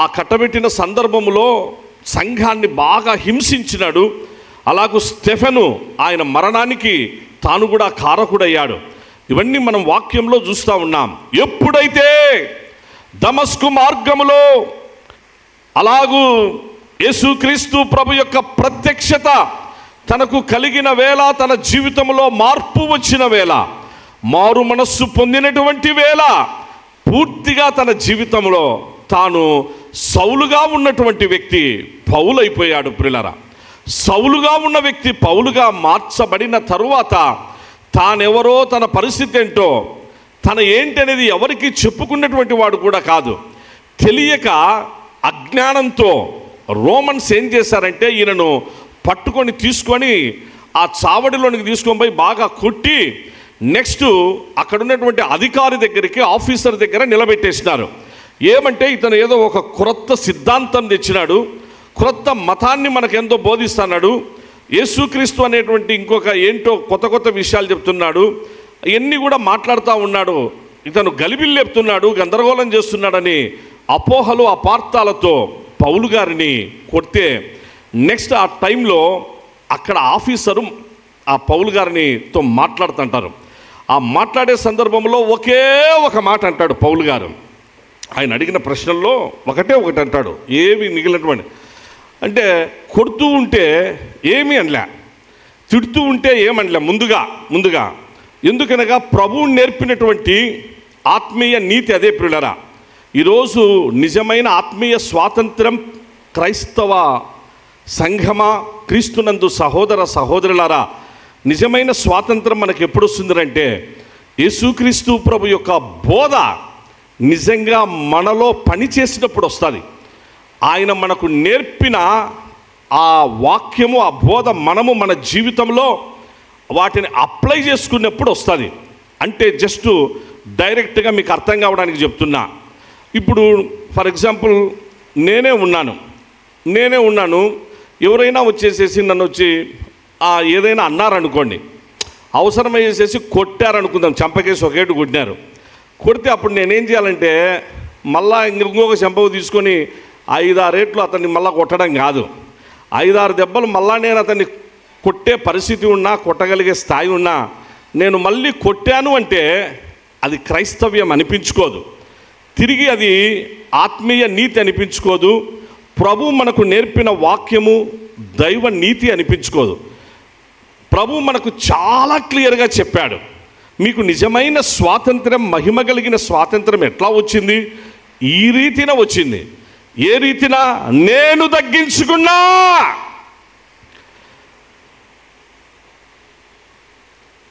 ఆ కట్టబెట్టిన సందర్భంలో సంఘాన్ని బాగా హింసించినాడు. అలాగూ స్టెఫెను ఆయన మరణానికి తాను కూడా కారకుడయ్యాడు. ఇవన్నీ మనం వాక్యంలో చూస్తూ ఉన్నాం. ఎప్పుడైతే దమస్కు మార్గములో అలాగూ యేసుక్రీస్తు ప్రభు యొక్క ప్రత్యక్షత తనకు కలిగిన వేళ, తన జీవితంలో మార్పు వచ్చిన వేళ, మారు మనస్సు పొందినటువంటి వేళ, పూర్తిగా తన జీవితంలో తాను సౌలుగా ఉన్నటువంటి వ్యక్తి పౌలైపోయాడు. ప్రియులారా, సౌలుగా ఉన్న వ్యక్తి పౌలుగా మార్చబడిన తరువాత తానెవరో, తన పరిస్థితి ఏంటో, తన ఏంటి అనేది ఎవరికి చెప్పుకున్నటువంటి వాడు కూడా కాదు. తెలియక అజ్ఞానంతో రోమన్స్ ఏం చేశారంటే ఈయనను పట్టుకొని తీసుకొని ఆ చావడిలోనికి తీసుకొని పోయి బాగా కొట్టి, నెక్స్ట్ అక్కడ ఉన్నటువంటి అధికారి దగ్గరికి, ఆఫీసర్ దగ్గర నిలబెట్టేసినారు. ఏమంటే ఇతను ఏదో ఒక క్రొత్త సిద్ధాంతం తెచ్చినాడు, క్రొత్త మతాన్ని మనకెంతో బోధిస్తున్నాడు, యేసుక్రీస్తు అనేటువంటి ఇంకొక ఏంటో కొత్త విషయాలు చెప్తున్నాడు, ఇవన్నీ కూడా మాట్లాడుతూ ఉన్నాడు. ఇతను గలిబిల్లు చెప్తున్నాడు, గందరగోళం చేస్తున్నాడని అపోహలు, అపార్థాలతో పౌలు గారిని కొడితే, నెక్స్ట్ ఆ టైంలో అక్కడ ఆఫీసరు ఆ పౌలు గారినితో మాట్లాడుతుంటారు. ఆ మాట్లాడే సందర్భంలో ఒకే ఒక మాట అంటాడు పౌలు గారు. ఆయన అడిగిన ప్రశ్నల్లో ఒకటి అంటాడు, ఏమి మిగిలినటువంటి అంటే కొడుతూ ఉంటే ఏమీ అనలే, తిడుతూ ఉంటే ఏమనలే. ముందుగా ఎందుకనగా ప్రభువు నేర్పినటువంటి ఆత్మీయ నీతి అదే ప్రియులరా. ఈరోజు నిజమైన ఆత్మీయ స్వాతంత్రం క్రైస్తవ సంఘమా, క్రీస్తునందు సహోదర సహోదరులారా, నిజమైన స్వాతంత్రం మనకు ఎప్పుడు వస్తుందంటే యేసుక్రీస్తు ప్రభు యొక్క బోధ నిజంగా మనలో పనిచేసినప్పుడు వస్తుంది. ఆయన మనకు నేర్పిన ఆ వాక్యము, ఆ బోధ మనము మన జీవితంలో వాటిని అప్లై చేసుకున్నప్పుడు వస్తుంది. అంటే జస్ట్ డైరెక్ట్గా మీకు అర్థం కావడానికి చెప్తున్నా. ఇప్పుడు ఫర్ ఎగ్జాంపుల్ నేనే ఉన్నాను, ఎవరైనా వచ్చేసేసి నన్ను వచ్చి ఏదైనా అన్నారనుకోండి, అవసరమయ్యేసేసి కొట్టారనుకుందాం, చంపకేసి ఒకేటి కొట్టినారు. కొడితే అప్పుడు నేనేం చేయాలంటే మళ్ళా ఇంకొక చెంపకు తీసుకొని 5-6 రేట్లు అతన్ని మళ్ళీ కొట్టడం కాదు, 5-6 దెబ్బలు మళ్ళా నేను అతన్ని కొట్టే పరిస్థితి ఉన్నా, కొట్టగలిగే స్థాయి ఉన్నా, నేను మళ్ళీ కొట్టాను అంటే అది క్రైస్తవ్యం అనిపించుకోదు, తిరిగి అది ఆత్మీయ నీతి అనిపించుకోదు, ప్రభు మనకు నేర్పిన వాక్యము దైవ నీతి అనిపించుకోదు. ప్రభు మనకు చాలా క్లియర్గా చెప్పాడు, మీకు నిజమైన స్వాతంత్రం, మహిమ కలిగిన స్వాతంత్రం ఎట్లా వచ్చింది? ఈ రీతిన వచ్చింది. ఏ రీతిన? నేను తగ్గించుకున్నా.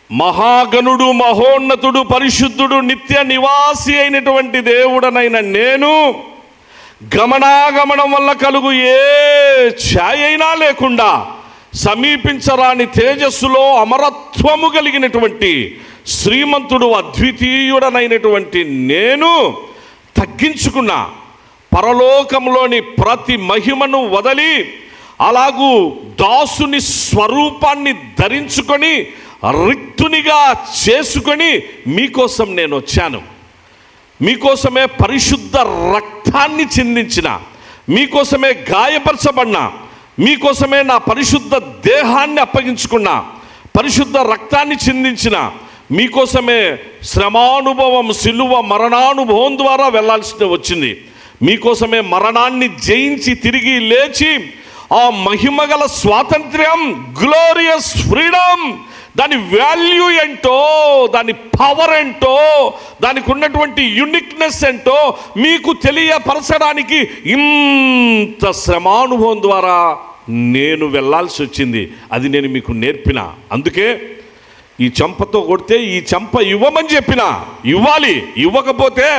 మహాగణుడు, మహోన్నతుడు, పరిశుద్ధుడు, నిత్య నివాసి అయినటువంటి దేవుడనైన నేను గమనాగమనం వల్ల కలుగు ఏ ఛాయ అయినా లేకుండా సమీపించరాని తేజస్సులో అమరత్వము కలిగినటువంటి శ్రీమంతుడు, అద్వితీయుడనైనటువంటి నేను తగ్గించుకున్నా. పరలోకంలోని ప్రతి మహిమను వదలి అలాగూ దాసుని స్వరూపాన్ని ధరించుకొని రిక్తునిగా చేసుకొని మీకోసం నేను వచ్చాను. మీకోసమే పరిశుద్ధ రక్తాన్ని చిందించిన, మీకోసమే గాయపరచబడిన, మీకోసమే నా పరిశుద్ధ దేహాన్ని అప్పగించుకున్నా, పరిశుద్ధ రక్తాన్ని చిందించిన, మీకోసమే శ్రమానుభవం, సిలువ మరణానుభవం ద్వారా వెళ్ళాల్సి వచ్చింది. మీకోసమే మరణాన్ని జయించి తిరిగి లేచి ఆ మహిమగల స్వాతంత్ర్యం, గ్లోరియస్ ఫ్రీడమ్, దాని వాల్యూ ఏంటో, దాని పవర్ ఏంటో, దానికి ఉన్నటువంటి యునిక్నెస్ ఏంటో మీకు తెలియపరచడానికి ఇంత శ్రమానుభవం ద్వారా నేను వెళ్ళాల్సి వచ్చింది. అది నేను మీకు నేర్పిన. అందుకే ఈ చెంపతో కొడితే ఈ చెంప ఇవ్వమని చెప్పిన, ఇవ్వాలి. ఇవ్వకపోతే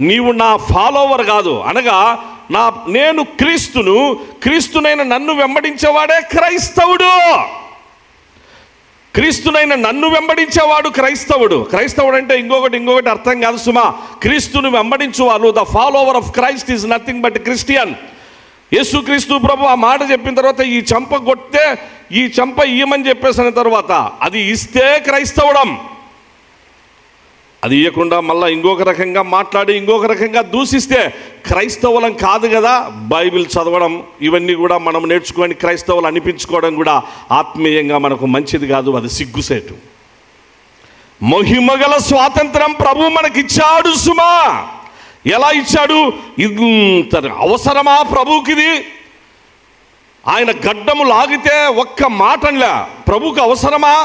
నీవు నా ఫాలోవర్ కాదు. అనగా నేను క్రీస్తును, క్రీస్తునైన నన్ను వెంబడించేవాడే క్రైస్తవుడు. క్రీస్తునైన నన్ను వెంబడించేవాడు క్రైస్తవుడు. క్రైస్తవుడు అంటే ఇంకొకటి అర్థం కాదు సుమా. క్రీస్తును వెంబడించు వాళ్ళు, the follower of Christ is nothing but Christian. యేసుక్రీస్తు ప్రభు ఆ మాట చెప్పిన తర్వాత ఈ చెంప కొడితే ఈ చెంప ఇయ్యమని చెప్పేసిన తర్వాత అది ఇస్తే క్రైస్తవుడం. అది ఇవ్వకుండా మళ్ళీ ఇంకొక రకంగా మాట్లాడి ఇంకొక రకంగా దూషిస్తే క్రైస్తవులం కాదు కదా. బైబిల్ చదవడం ఇవన్నీ కూడా మనం నేర్చుకొని క్రైస్తవులు అనిపించుకోవడం కూడా ఆత్మీయంగా మనకు మంచిది కాదు. అది సిగ్గుసేటు. మహిమగల స్వాతంత్రం ప్రభు మనకిచ్చాడు సుమా. ఎలా ఇచ్చాడు? ఇంత అవసరమా ప్రభుకిది? ఆయన గడ్డము లాగితే ఒక్క మాటనిలా. ప్రభుకి అవసరమా?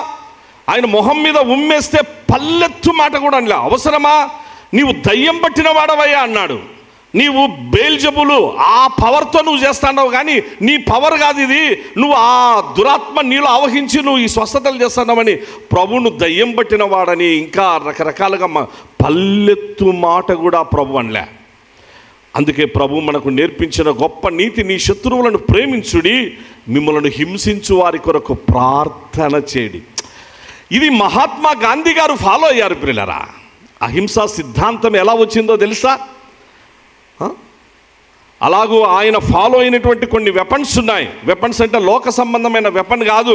ఆయన మొహం మీద ఉమ్మేస్తే పల్లెత్తు మాట కూడా అనిలా. అవసరమా? నీవు దయ్యం పట్టిన వాడవయ్యా అన్నాడు. నీవు బేల్జబులు ఆ పవర్తో నువ్వు చేస్తావు, కానీ నీ పవర్ కాదు ఇది. నువ్వు ఆ దురాత్మ నీలో ఆవహించి నువ్వు ఈ స్వస్థతలు చేస్తున్నావని ప్రభువును దయ్యం పట్టిన వాడని ఇంకా రకరకాలుగా పల్లెత్తు మాట కూడా ప్రభు అనలే. అందుకే ప్రభు మనకు నేర్పించిన గొప్ప నీతి, నీ శత్రువులను ప్రేమించుడి, మిమ్మల్ని హింసించు వారి కొరకు ప్రార్థన చేయడి. ఇది మహాత్మా గాంధీ గారు ఫాలో అయ్యారు పిల్లరా. అహింసా సిద్ధాంతం ఎలా వచ్చిందో తెలుసా? అలాగూ ఆయన ఫాలో అయినటువంటి కొన్ని వెపన్స్ ఉన్నాయి. వెపన్స్ అంటే లోక సంబంధమైన వెపన్ కాదు.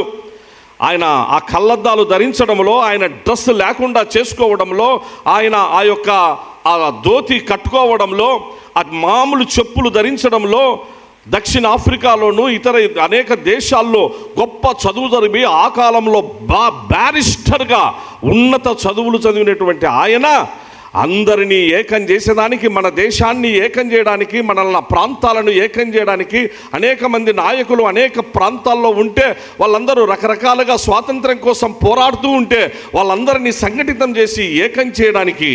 ఆయన ఆ కళ్ళద్దాలు ధరించడంలో, ఆయన డ్రెస్ లేకుండా చేసుకోవడంలో, ఆయన ఆ యొక్క ఆ ధోతి కట్టుకోవడంలో, ఆ మామూలు చెప్పులు ధరించడంలో, దక్షిణ ఆఫ్రికాలోను ఇతర అనేక దేశాల్లో గొప్ప చదువు చదివి ఆ కాలంలో బ్యారిస్టర్గా ఉన్నత చదువులు చదివినటువంటి ఆయన అందరినీ ఏకం చేసేదానికి, మన దేశాన్ని ఏకం చేయడానికి, మన ప్రాంతాలను ఏకం చేయడానికి అనేక మంది నాయకులు అనేక ప్రాంతాల్లో ఉంటే వాళ్ళందరూ రకరకాలుగా స్వాతంత్రం కోసం పోరాడుతూ ఉంటే వాళ్ళందరినీ సంఘటితం చేసి ఏకం చేయడానికి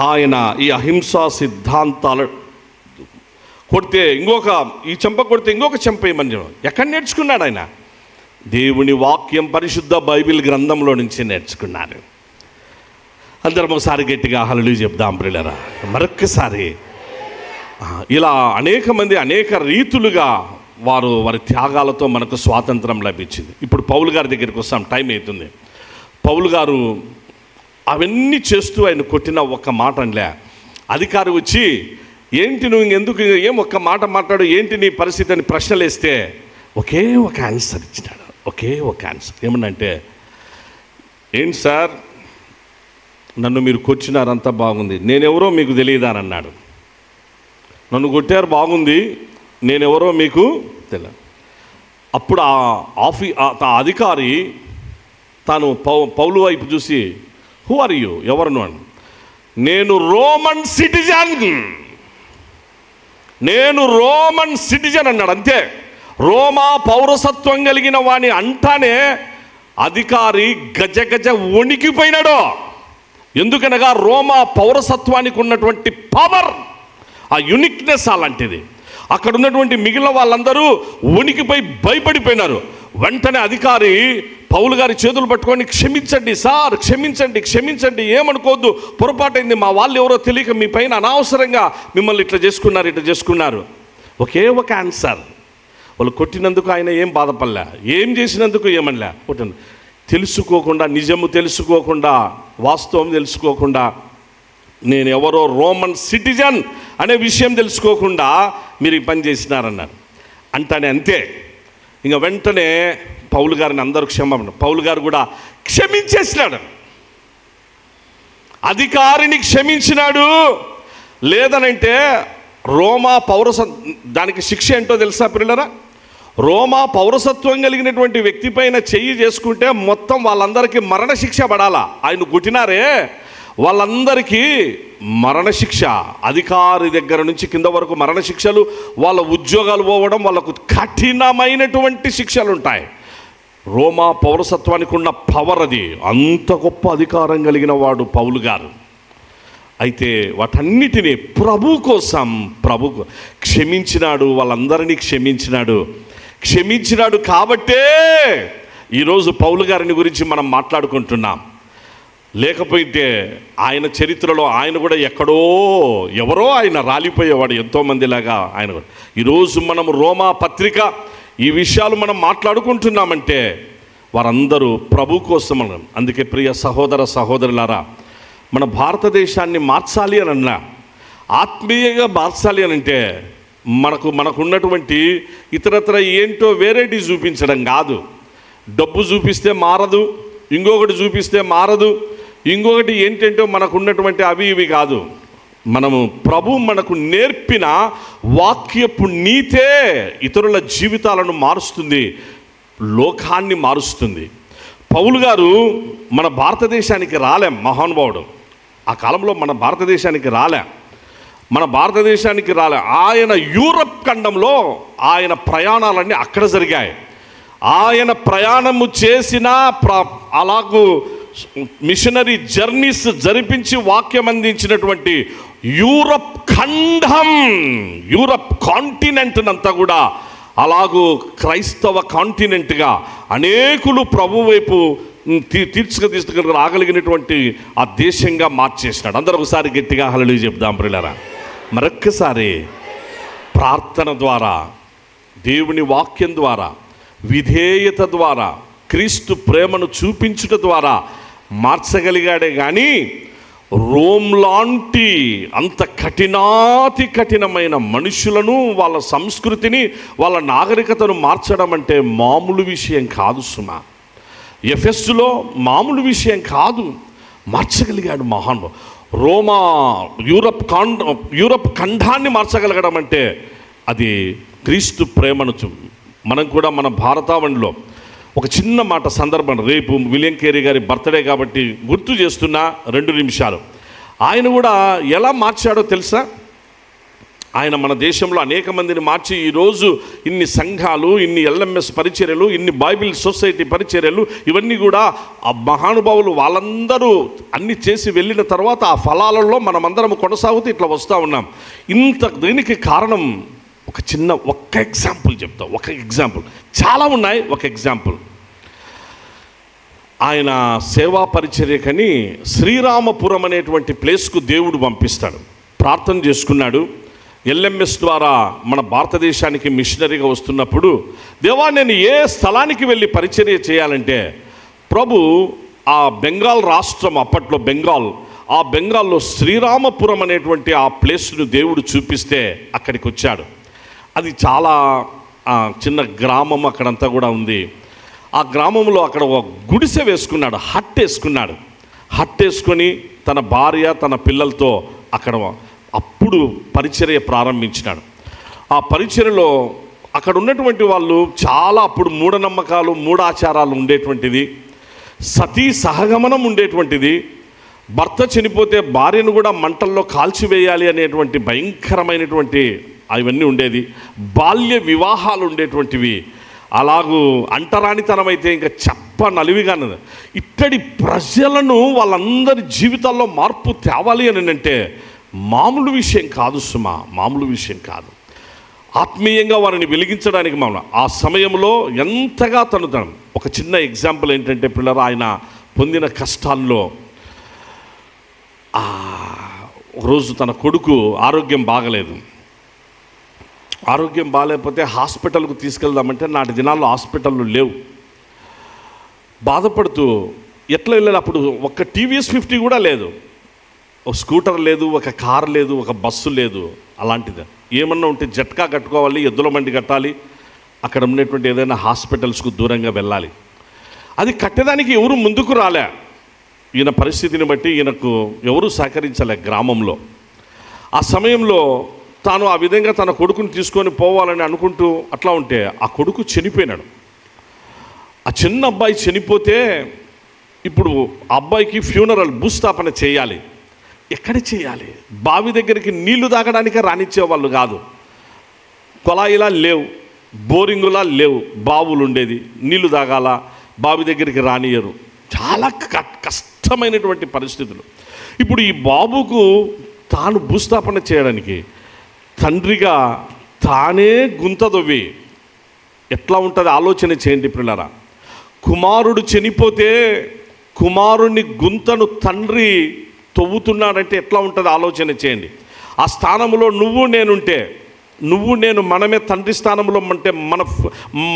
ఆయన ఈ అహింసా సిద్ధాంతాలు కొడితే ఈ చెంప కొడితే ఇంకొక చెంప ఏమని ఎక్కడ నేర్చుకున్నాడు ఆయన? దేవుని వాక్యం పరిశుద్ధ బైబిల్ గ్రంథంలో నుంచి నేర్చుకున్నాడు. అందరం ఒకసారి గట్టిగా హల్లెలూయా చెప్దాం ప్రియులారా. మరొక్కసారి ఇలా అనేక మంది అనేక రీతులుగా వారి త్యాగాలతో మనకు స్వాతంత్రం లభించింది. ఇప్పుడు పౌలు గారి దగ్గరికి వస్తాం, టైం అవుతుంది. పౌలు గారు అవన్నీ చేస్తూ ఆయన కొట్టిన ఒక్క మాట అనలే. అధికారి వచ్చి ఏంటి నువ్వు ఇంకెందుకు ఏం ఒక్క మాట మాట్లాడు, ఏంటి నీ పరిస్థితి అని ప్రశ్నలు వేస్తే ఒకే ఒక ఆన్సర్ ఇచ్చినాడు. ఒకే ఒక ఆన్సర్ ఏమన్నంటే, ఏంటి సార్ నన్ను మీరు కొచ్చినారంతా బాగుంది, నేనెవరో మీకు తెలియదా అని అన్నాడు. నన్ను కొట్టారు బాగుంది, నేనెవరో మీకు తెలియదు. అప్పుడు ఆ అధికారి తాను పౌలు వైపు చూసి, హూ ఆర్ యూ, ఎవరును అని. నేను రోమన్ సిటిజన్ అన్నాడు. అంతే. రోమా పౌరసత్వం కలిగిన వాని అంటానే అధికారి గజ వణికిపోయినాడు. ఎందుకనగా రోమా పౌరసత్వానికి ఉన్నటువంటి పవర్, ఆ యునిక్నెస్ అలాంటిది. అక్కడ ఉన్నటువంటి మిగిలిన వాళ్ళందరూ వణికిపోయి భయపడిపోయినారు. వెంటనే అధికారి పౌలు గారి చేతులు పట్టుకొని, క్షమించండి సార్, క్షమించండి, ఏమనుకోవద్దు, పొరపాటైంది, మా వాళ్ళు ఎవరో తెలియక మీ పైన అనవసరంగా మిమ్మల్ని ఇట్లా చేసుకున్నారు. ఒకే ఒక ఆన్సర్. వాళ్ళు కొట్టినందుకు ఆయన ఏం బాధపడలే, ఏం చేసినందుకు ఏమనలే. తెలుసుకోకుండా, నిజము తెలుసుకోకుండా, వాస్తవం తెలుసుకోకుండా, నేను ఎవరో రోమన్ సిటిజన్ అనే విషయం తెలుసుకోకుండా మీరు ఈ పని చేసినారన్నారు. అంటానే అంతే. ఇంకా వెంటనే పౌలు గారిని అందరూ పౌలు గారు కూడా క్షమించేసినాడు. అధికారిని క్షమించినాడు. లేదనంటే రోమా దానికి శిక్ష ఏంటో తెలుసా పిల్లరా? రోమా పౌరసత్వం కలిగినటువంటి వ్యక్తి పైన చెయ్యి చేసుకుంటే మొత్తం వాళ్ళందరికీ మరణ శిక్ష పడాలా. ఆయన కొట్టినారే వాళ్ళందరికీ మరణశిక్ష, అధికారి దగ్గర నుంచి కింద వరకు మరణశిక్షలు, వాళ్ళ ఉద్యోగాలు పోవడం, వాళ్ళకు కఠినమైనటువంటి శిక్షలు ఉంటాయి. రోమా పౌరసత్వానికి ఉన్న పవర్ అది, అంత గొప్ప అధికారం కలిగిన వాడు పౌలు గారు. అయితే వాటన్నిటినీ ప్రభు కోసం క్షమించినాడు, వాళ్ళందరినీ క్షమించినాడు కాబట్టే ఈరోజు పౌలు గారిని గురించి మనం మాట్లాడుకుంటున్నాం. లేకపోతే ఆయన చరిత్రలో ఆయన కూడా ఎవరో ఆయన రాలిపోయేవాడు ఎంతోమందిలాగా. ఆయన ఈరోజు మనం రోమా పత్రిక ఈ విషయాలు మనం మాట్లాడుకుంటున్నామంటే వారందరూ ప్రభు కోసం. అందుకే ప్రియ సహోదర సహోదరులారా, మన భారతదేశాన్ని మార్చాలి అని అన్నా, ఆత్మీయంగా మార్చాలి అని అంటే మనకున్నటువంటి ఇతరత్ర ఏంటో వేరేటి చూపించడం కాదు. డబ్బు చూపిస్తే మారదు, ఇంకొకటి చూపిస్తే మారదు, ఇంకొకటి ఏంటంటే మనకున్నటువంటి అవి ఇవి కాదు. మనము ప్రభు మనకు నేర్పిన వాక్యపు నీతే ఇతరుల జీవితాలను మారుస్తుంది, లోకాన్ని మారుస్తుంది. పౌలు గారు మన భారతదేశానికి రాలేం, మహానుభావుడు. ఆ కాలంలో మన భారతదేశానికి రాలే. ఆయన యూరప్ ఖండంలో ఆయన ప్రయాణాలన్నీ అక్కడ జరిగాయి. ఆయన ప్రయాణము చేసిన అలాగూ మిషనరీ జర్నీస్ జరిపించి వాక్యం అందించినటువంటి యూరప్ ఖండం, యూరప్ కాంటినెంట్ అంతా కూడా అలాగూ క్రైస్తవ కాంటినెంట్గా అనేకులు ప్రభు వైపు తీసుకు రాగలిగినటువంటి ఆ దేశంగా మార్చేసినాడు. అందరూ ఒకసారి గట్టిగా హల్లెలూయా చెప్దాం ప్రియులారా. మరొక్కసారి ప్రార్థన ద్వారా, దేవుని వాక్యం ద్వారా, విధేయత ద్వారా, క్రీస్తు ప్రేమను చూపించుట ద్వారా మార్చగలిగాడే కానీ రోమ్ లాంటి అంత కఠినాతి కఠినమైన మనుషులను, వాళ్ళ సంస్కృతిని, వాళ్ళ నాగరికతను మార్చడం అంటే మామూలు విషయం కాదు సుమా. ఎఫెస్సులో మామూలు విషయం కాదు, మార్చగలిగాడు మహానుభావుడు. యూరప్ ఖండాన్ని మార్చగలగడం అంటే అది క్రీస్తు ప్రేమను మనం కూడా మన భారతావనిలో ఒక చిన్న మాట సందర్భం, రేపు విలియం కేరీ గారి బర్త్డే కాబట్టి గుర్తు చేస్తున్నా 2 నిమిషాలు. ఆయన కూడా ఎలా మార్చాడో తెలుసా? ఆయన మన దేశంలో అనేక మందిని మార్చి ఈరోజు ఇన్ని సంఘాలు, ఇన్ని ఎల్ఎంఎస్ పరిచర్యలు, ఇన్ని బైబిల్ సొసైటీ పరిచర్యలు, ఇవన్నీ కూడా ఆ మహానుభావులు వాళ్ళందరూ అన్ని చేసి వెళ్ళిన తర్వాత ఆ ఫలాలలో మనమందరం కొనసాగుతూ ఇట్లా వస్తూ ఉన్నాం. దీనికి కారణం ఒక్క ఎగ్జాంపుల్ చెప్తా. ఒక ఎగ్జాంపుల్, చాలా ఉన్నాయి. ఒక ఎగ్జాంపుల్, ఆయన సేవా పరిచర్యకని శ్రీరామపురం అనేటువంటి ప్లేస్కు దేవుడు పంపిస్తాడు. ప్రార్థన చేసుకున్నాడు. ఎల్ఎంఎస్ ద్వారా మన భారతదేశానికి మిషనరీగా వస్తున్నప్పుడు, దేవా నేను ఏ స్థలానికి వెళ్ళి పరిచర్య చేయాలంటే, ప్రభు ఆ బెంగాల్ రాష్ట్రం, అప్పట్లో ఆ బెంగాల్లో శ్రీరామపురం అనేటువంటి ఆ ప్లేస్ను దేవుడు చూపిస్తే అక్కడికి వచ్చాడు. అది చాలా చిన్న గ్రామం, అక్కడంతా కూడా ఉంది. ఆ గ్రామంలో అక్కడ ఒక గుడిసె వేసుకున్నాడు, హట్ వేసుకొని తన భార్య తన పిల్లలతో అప్పుడు పరిచర్య ప్రారంభించినాడు. ఆ పరిచర్యలో అక్కడ ఉన్నటువంటి వాళ్ళు చాలా అప్పుడు మూఢనమ్మకాలు, మూఢాచారాలు ఉండేటువంటిది, సతీ సహగమనం ఉండేటువంటిది, భర్త చనిపోతే భార్యను కూడా మంటల్లో కాల్చివేయాలి అనేటువంటి భయంకరమైనటువంటి అవన్నీ ఉండేది. బాల్య వివాహాలు ఉండేటువంటివి. అలాగూ అంటరానితనం అయితే ఇంకా నలివిగానది. ఇక్కడి ప్రజలను వాళ్ళందరి జీవితాల్లో మార్పు తేవాలి అని అంటే మామూలు విషయం కాదు సుమా, మామూలు విషయం కాదు. ఆత్మీయంగా వారిని వెలిగించడానికి ఆ సమయంలో ఎంతగా తను ఒక చిన్న ఎగ్జాంపుల్ ఏంటంటే పిల్లలు, ఆయన పొందిన కష్టాల్లో ఒకరోజు తన కొడుకు ఆరోగ్యం బాగాలేకపోతే హాస్పిటల్కు తీసుకెళ్దామంటే నాటి దినాల్లో హాస్పిటళ్ళు లేవు. బాధపడుతూ ఎట్లా వెళ్ళాలి? అప్పుడు ఒక టీవీఎస్ 50 కూడా లేదు, ఒక స్కూటర్ లేదు, ఒక కార్ లేదు, ఒక బస్సు లేదు. అలాంటిది ఏమన్నా ఉంటే జట్కా కట్టుకోవాలి, ఎద్దుల బండి కట్టాలి, అక్కడ ఉన్నటువంటి ఏదైనా హాస్పిటల్స్కు దూరంగా వెళ్ళాలి. అది కట్టడానికి ఎవరు ముందుకు రాలే. ఈయన పరిస్థితిని బట్టి ఈయనకు ఎవరు సహకరించలే గ్రామంలో. ఆ సమయంలో తాను ఆ విధంగా తన కొడుకుని తీసుకొని పోవాలని అనుకుంటూ అట్లా ఉంటే ఆ కొడుకు చనిపోయినాడు. ఆ చిన్న అబ్బాయి చనిపోతే ఇప్పుడు అబ్బాయికి ఫ్యూనరల్ భూస్థాపన చేయాలి. ఎక్కడ చేయాలి? బావి దగ్గరికి నీళ్లు తాగడానికే రానిచ్చేవాళ్ళు కాదు. కొలాయిలా లేవు, బోరింగులా లేవు, బావులు ఉండేది. నీళ్లు తాగాల, బావి దగ్గరికి రానియరు. చాలా కష్టమైనటువంటి పరిస్థితులు. ఇప్పుడు ఈ బాబుకు తాను భూస్థాపన చేయడానికి తండ్రిగా తానే గుంతదొవ్వి ఎట్లా ఉంటుంది ఆలోచన చేయండి పిల్లరా. కుమారుడు చనిపోతే కుమారుని గుంతను తండ్రి తవ్వుతున్నాడంటే ఎట్లా ఉంటుంది ఆలోచన చేయండి. ఆ స్థానంలో నువ్వు నేను మనమే తండ్రి స్థానంలో అంటే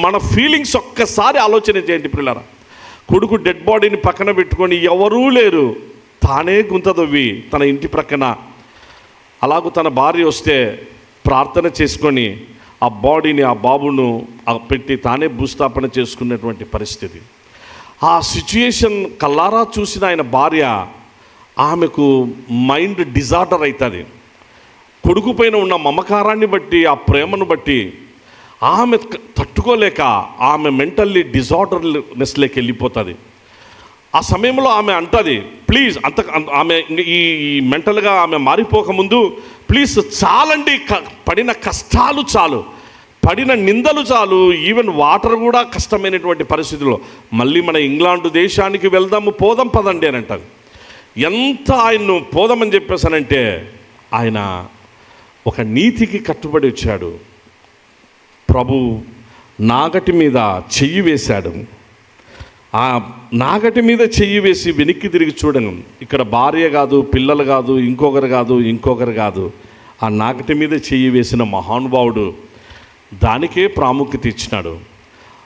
మన ఫీలింగ్స్ ఒక్కసారి ఆలోచన చేయండి పిల్లరా. కొడుకు డెడ్ బాడీని పక్కన పెట్టుకొని ఎవరూ లేరు, తానే గుంతదొవ్వి తన ఇంటి ప్రక్కన అలాగూ తన భార్య వస్తే ప్రార్థన చేసుకొని ఆ బాడీని ఆ బాబును పెట్టి తానే భూస్థాపన చేసుకునేటువంటి పరిస్థితి. ఆ సిచ్యుయేషన్ కల్లారా చూసిన ఆయన భార్య, ఆమెకు మైండ్ డిజార్డర్ అవుతుంది. కొడుకు పైన ఉన్న మమకారాన్ని బట్టి, ఆ ప్రేమను బట్టి ఆమె తట్టుకోలేక ఆమె మెంటల్లీ డిజార్డర్నెస్లోకి వెళ్ళిపోతుంది. ఆ సమయంలో ఆమె అంటది, ప్లీజ్ ఆమె ఈ మెంటల్గా ఆమె మారిపోకముందు, ప్లీజ్ చాలండి, పడిన కష్టాలు చాలు, పడిన నిందలు చాలు, ఈవెన్ వాటర్ కూడా కష్టమైనటువంటి పరిస్థితుల్లో మళ్ళీ మన ఇంగ్లాండ్ దేశానికి వెళ్దాము, పోదాం పదండి అని అంటది. ఎంత ఆయన్ను పోదామని చెప్పేసానంటే ఆయన ఒక నీతికి కట్టుబడి వచ్చాడు. ప్రభు నాగటి మీద చెయ్యి వేశాడు. ఆ నాగటి మీద చెయ్యి వేసి వెనక్కి తిరిగి చూడను, ఇక్కడ భార్య కాదు, పిల్లలు కాదు, ఇంకొకరు కాదు, ఆ నాగటి మీద చెయ్యి వేసిన మహానుభావుడు దానికే ప్రాముఖ్యత ఇచ్చినాడు.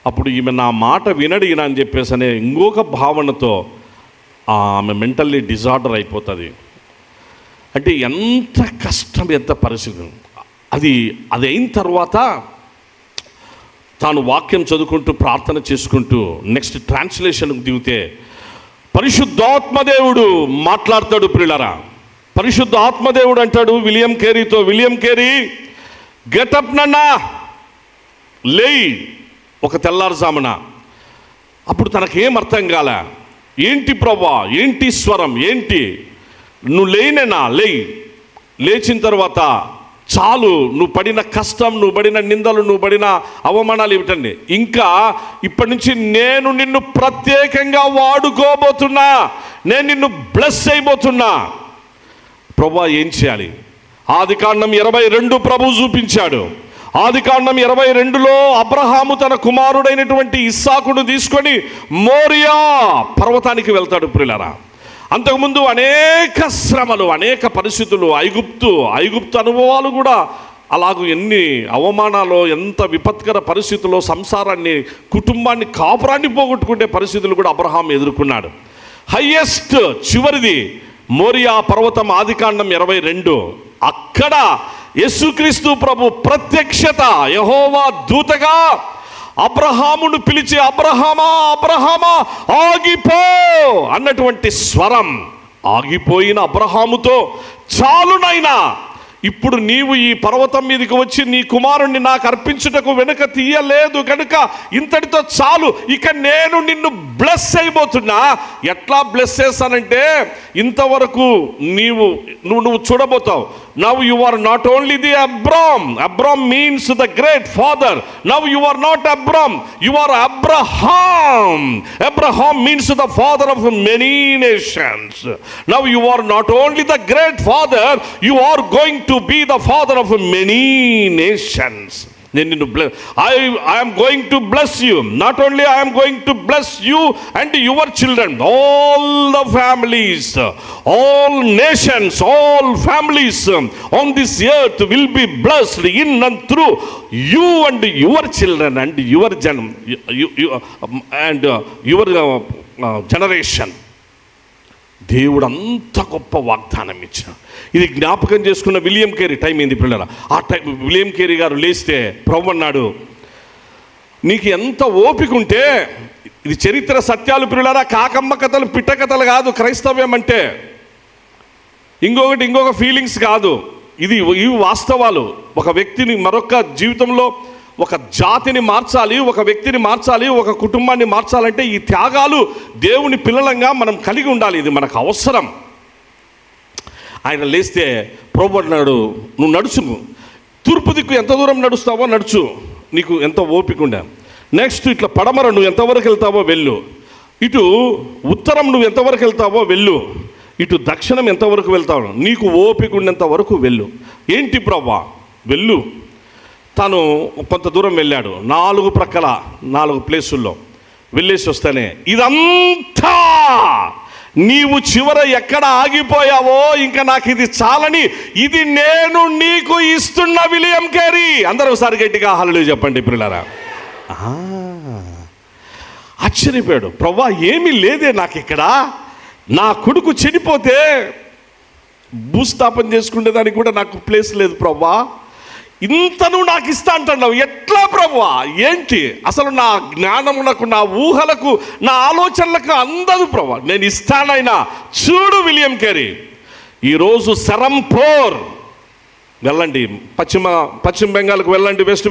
అప్పుడు ఈమె నా మాట వినడిగిన అని చెప్పేసి అనే ఇంకొక భావనతో ఆమె మెంటల్లీ డిజార్డర్ అయిపోతుంది. అంటే ఎంత కష్టం, ఎంత పరిస్థితి. అది అయిన తర్వాత తాను వాక్యం చదువుకుంటూ ప్రార్థన చేసుకుంటూ నెక్స్ట్ ట్రాన్స్లేషన్కి దిగితే పరిశుద్ధాత్మదేవుడు మాట్లాడతాడు ప్రియులారా. పరిశుద్ధ ఆత్మదేవుడు అంటాడు విలియం కేరీతో, విలియం కేరీ గెటప్ నన్నా, లేయి ఒక తెల్లారుజామున. అప్పుడు తనకేం అర్థం కాల. ఏంటి ప్రభా, ఏంటి స్వరం, ఏంటి నువ్వు లేయినేనా, లేచిన తర్వాత చాలు, నువ్వు పడిన కష్టం, నువ్వు పడిన నిందలు, నువ్వు పడిన అవమానాలు ఇవ్వటండి, ఇంకా ఇప్పటి నుంచి నేను నిన్ను ప్రత్యేకంగా వాడుకోబోతున్నా, నేను నిన్ను బ్లెస్ అయిపోతున్నా. ప్రభువా ఏం చేయాలి? ఆదికాండం 22 ప్రభు చూపించాడు. ఆదికాండం 22లో అబ్రహాము తన కుమారుడైనటువంటి ఇస్సాకును తీసుకొని మోరియా పర్వతానికి వెళ్తాడు ప్రియులారా. అంతకుముందు అనేక శ్రమలు, అనేక పరిస్థితులు, ఐగుప్తు అనుభవాలు కూడా అలాగూ ఎన్ని అవమానాలు, ఎంత విపత్కర పరిస్థితుల్లో సంసారాన్ని, కుటుంబాన్ని, కాపురాన్ని పోగొట్టుకునే పరిస్థితులు కూడా అబ్రహాం ఎదుర్కొన్నాడు. హైయెస్ట్ చివరిది మోరియా పర్వతం, ఆదికాండం 22. అక్కడ యేసుక్రీస్తు ప్రభు ప్రత్యక్షత, యెహోవా దూతగా అబ్రహామును పిలిచి, అబ్రహామా అబ్రహామా ఆగిపో అన్నటువంటి స్వరం. ఆగిపోయిన అబ్రహాముతో, చాలునైనా ఇప్పుడు నీవు ఈ పర్వతం మీదకి వచ్చి నీ కుమారుణ్ణి నాకు అర్పించుటకు వెనుక తీయలేదు కనుక ఇంతటితో చాలు, ఇక నేను నిన్ను బ్లెస్ అయిపోతున్నా. ఎట్లా బ్లెస్ చేస్తానంటే, ఇంతవరకు నువ్వు చూడబోతావు. Now you are not only the Abram. Abram means the great father. Now you are not Abram, you are Abraham. Abraham means the father of many nations. Now you are not only the great father, you are going to be the father of many nations. I am going to bless you. Not only I am going to bless you and your children, all the families, all nations, all families on this earth will be blessed in and through you and your children and your generation. దేవుడు అంత గొప్ప వాగ్దానం ఇచ్చిన. ఇది జ్ఞాపకం చేసుకున్న William Carey, time ఏంది పిల్లల, ఆ టైం విలియం కేరీ గారు లేస్తే ప్రభు అన్నాడు, నీకు ఎంత ఓపిక ఉంటే, ఇది చరిత్ర సత్యాలు పిల్లలారా, కాకమ్మ కథలు, పిట్ట కథలు కాదు క్రైస్తవ్యం అంటే. ఇంకొక ఫీలింగ్స్ కాదు, ఇవి వాస్తవాలు. ఒక వ్యక్తిని మరొక జీవితంలో ఒక జాతిని మార్చాలి, ఒక వ్యక్తిని మార్చాలి, ఒక కుటుంబాన్ని మార్చాలంటే ఈ త్యాగాలు దేవుని పిల్లలంగా మనం కలిగి ఉండాలి. ఇది మనకు అవసరం. ఆయన లేస్తే ప్రభు అన్నాడు, నువ్వు నడుచు, తూర్పు దిక్కు ఎంత దూరం నడుస్తావో నడుచు, నీకు ఎంత ఓపిక ఉండే. నెక్స్ట్ ఇట్లా పడమర నువ్వు ఎంతవరకు వెళ్తావో వెళ్ళు, ఇటు ఉత్తరం నువ్వు ఎంతవరకు వెళ్తావో వెళ్ళు, ఇటు దక్షిణం ఎంతవరకు వెళ్తావు, నీకు ఓపిక ఉండేంత వరకు వెళ్ళు. ఏంటి ప్రభా? వెళ్ళు. తను కొంత దూరం వెళ్ళాడు, 4 ప్రక్కల 4 ప్లేసుల్లో వెళ్ళేసి వస్తేనే, ఇదంతా నీవు చివర ఎక్కడ ఆగిపోయావో ఇంకా నాకు ఇది చాలని, ఇది నేను నీకు ఇస్తున్న విలియం కేరీ. అందరూ ఒకసారి గట్టిగా హల్లెలూయా చెప్పండి పిల్లలారా. ఆశ్చర్యపోయాడు, ప్రభా ఏమీ లేదే నాకు ఇక్కడ, నా కొడుకు చనిపోతే భూస్థాపన చేసుకునేదానికి కూడా నాకు ప్లేస్ లేదు ప్రభా, ఇంతను నాకు ఇస్తా అంటున్నావు, ఎట్లా ప్రభువా? ఏంటి అసలు నా జ్ఞానములకు, నా ఊహలకు, నా ఆలోచనలకు అందదు ప్రభువా, నేను ఇస్తానైనా. చూడు విలియం కేరీ, ఈరోజు సరంపూర్ వెళ్ళండి, పశ్చిమ బెంగాల్కి వెళ్ళండి, వెస్ట్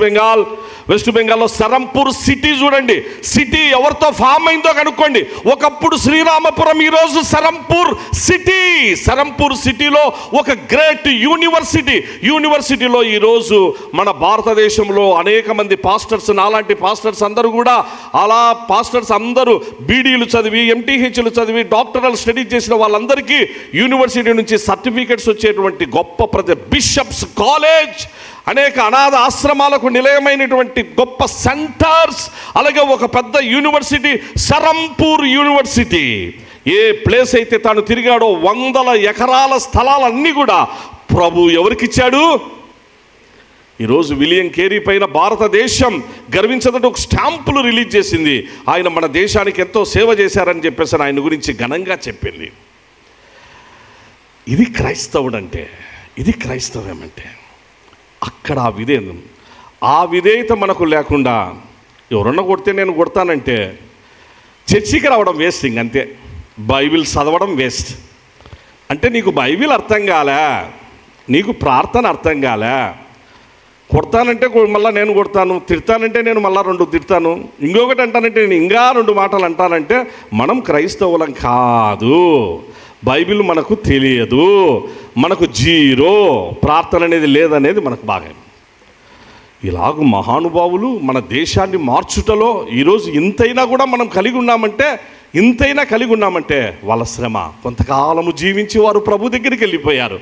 బెంగాల్లో సరంపూర్ సిటీ చూడండి. సిటీ ఎవరితో ఫామ్ అయిందో కనుక్కోండి. ఒకప్పుడు శ్రీరామపురం, ఈరోజు సరంపూర్ సిటీలో ఒక గ్రేట్ యూనివర్సిటీలో ఈరోజు మన భారతదేశంలో అనేక మంది పాస్టర్స్, నాలాంటి పాస్టర్స్ అందరూ కూడా, అలా పాస్టర్స్ అందరూ బీడీలు చదివి, ఎంటీహెచ్లు చదివి, డాక్టరల్ స్టడీ చేసిన వాళ్ళందరికీ యూనివర్సిటీ నుంచి సర్టిఫికెట్స్ వచ్చేటువంటి గొప్ప బిషప్స్ కాలేజ్, అనేక అనాథ ఆశ్రమాలకు నిలయమైనటువంటి గొప్ప సెంటర్స్, అలాగే ఒక పెద్ద యూనివర్సిటీ సరంపూర్ యూనివర్సిటీ. ఏ ప్లేస్ అయితే తాను తిరిగాడో 100 ఎకరాల స్థలాలన్నీ కూడా ప్రభు ఎవరికిచ్చాడు? ఈరోజు విలియం కేరీ పైన భారతదేశం గర్వించదంటే ఒక స్టాంపులు రిలీజ్ చేసింది. ఆయన మన దేశానికి ఎంతో సేవ చేశారని చెప్పేసి ఆయన గురించి ఘనంగా చెప్పింది. ఇది క్రైస్తవుడంటే, ఇది క్రైస్తవ్యమంటే. అక్కడ ఆ విధేయత మనకు లేకుండా ఎవరన్నా కొడితే నేను కొడతానంటే చర్చికి రావడం వేస్ట్, ఇంకంతే. బైబిల్ చదవడం వేస్ట్. అంటే నీకు బైబిల్ అర్థం కాలే, నీకు ప్రార్థన అర్థం కాలే. కొడతానంటే మళ్ళీ నేను కొడతాను, తిడతానంటే నేను మళ్ళీ 2 తిడతాను, ఇంకొకటి అంటానంటే నేను ఇంకా 2 మాటలు అంటానంటే మనం క్రైస్తవులం కాదు. బైబిల్ మనకు తెలియదు, మనకు జీరో, ప్రార్థన అనేది లేదనేది మనకు బాగా. ఇలాగ మహానుభావులు మన దేశాన్ని మార్చుటలో ఈరోజు ఇంతైనా కూడా మనం కలిగి ఉన్నామంటే వాళ్ళ శ్రమ. కొంతకాలము జీవించి వారు ప్రభు దగ్గరికి వెళ్ళిపోయారు.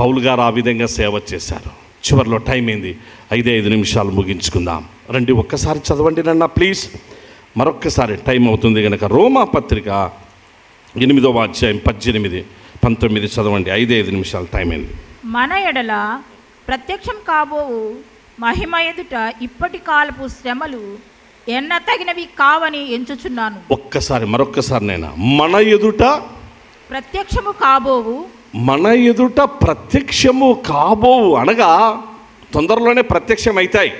పౌలు గారు ఆ విధంగా సేవ చేశారు. చివరిలో టైం అయింది, 5 నిమిషాలు ముగించుకుందాం. రండి ఒక్కసారి చదవండి నన్న ప్లీజ్, మరొక్కసారి టైం అవుతుంది కనుక. రోమా పత్రిక 8వ అధ్యాయం 18, 19 చదవండి. 5 నిమిషాలు టైం అయింది. మన ఎడల ప్రత్యక్షం కాబోవు మహిమ ఎదుట ఇప్పటి కాలపు శ్రమలు ఎన్న తగినవి కావని ఎంచుచున్నాను. మరొక్కసారి నేను, మన ఎదుట ప్రత్యక్షము కాబోవు అనగా తొందరలోనే ప్రత్యక్షం అవుతాయి.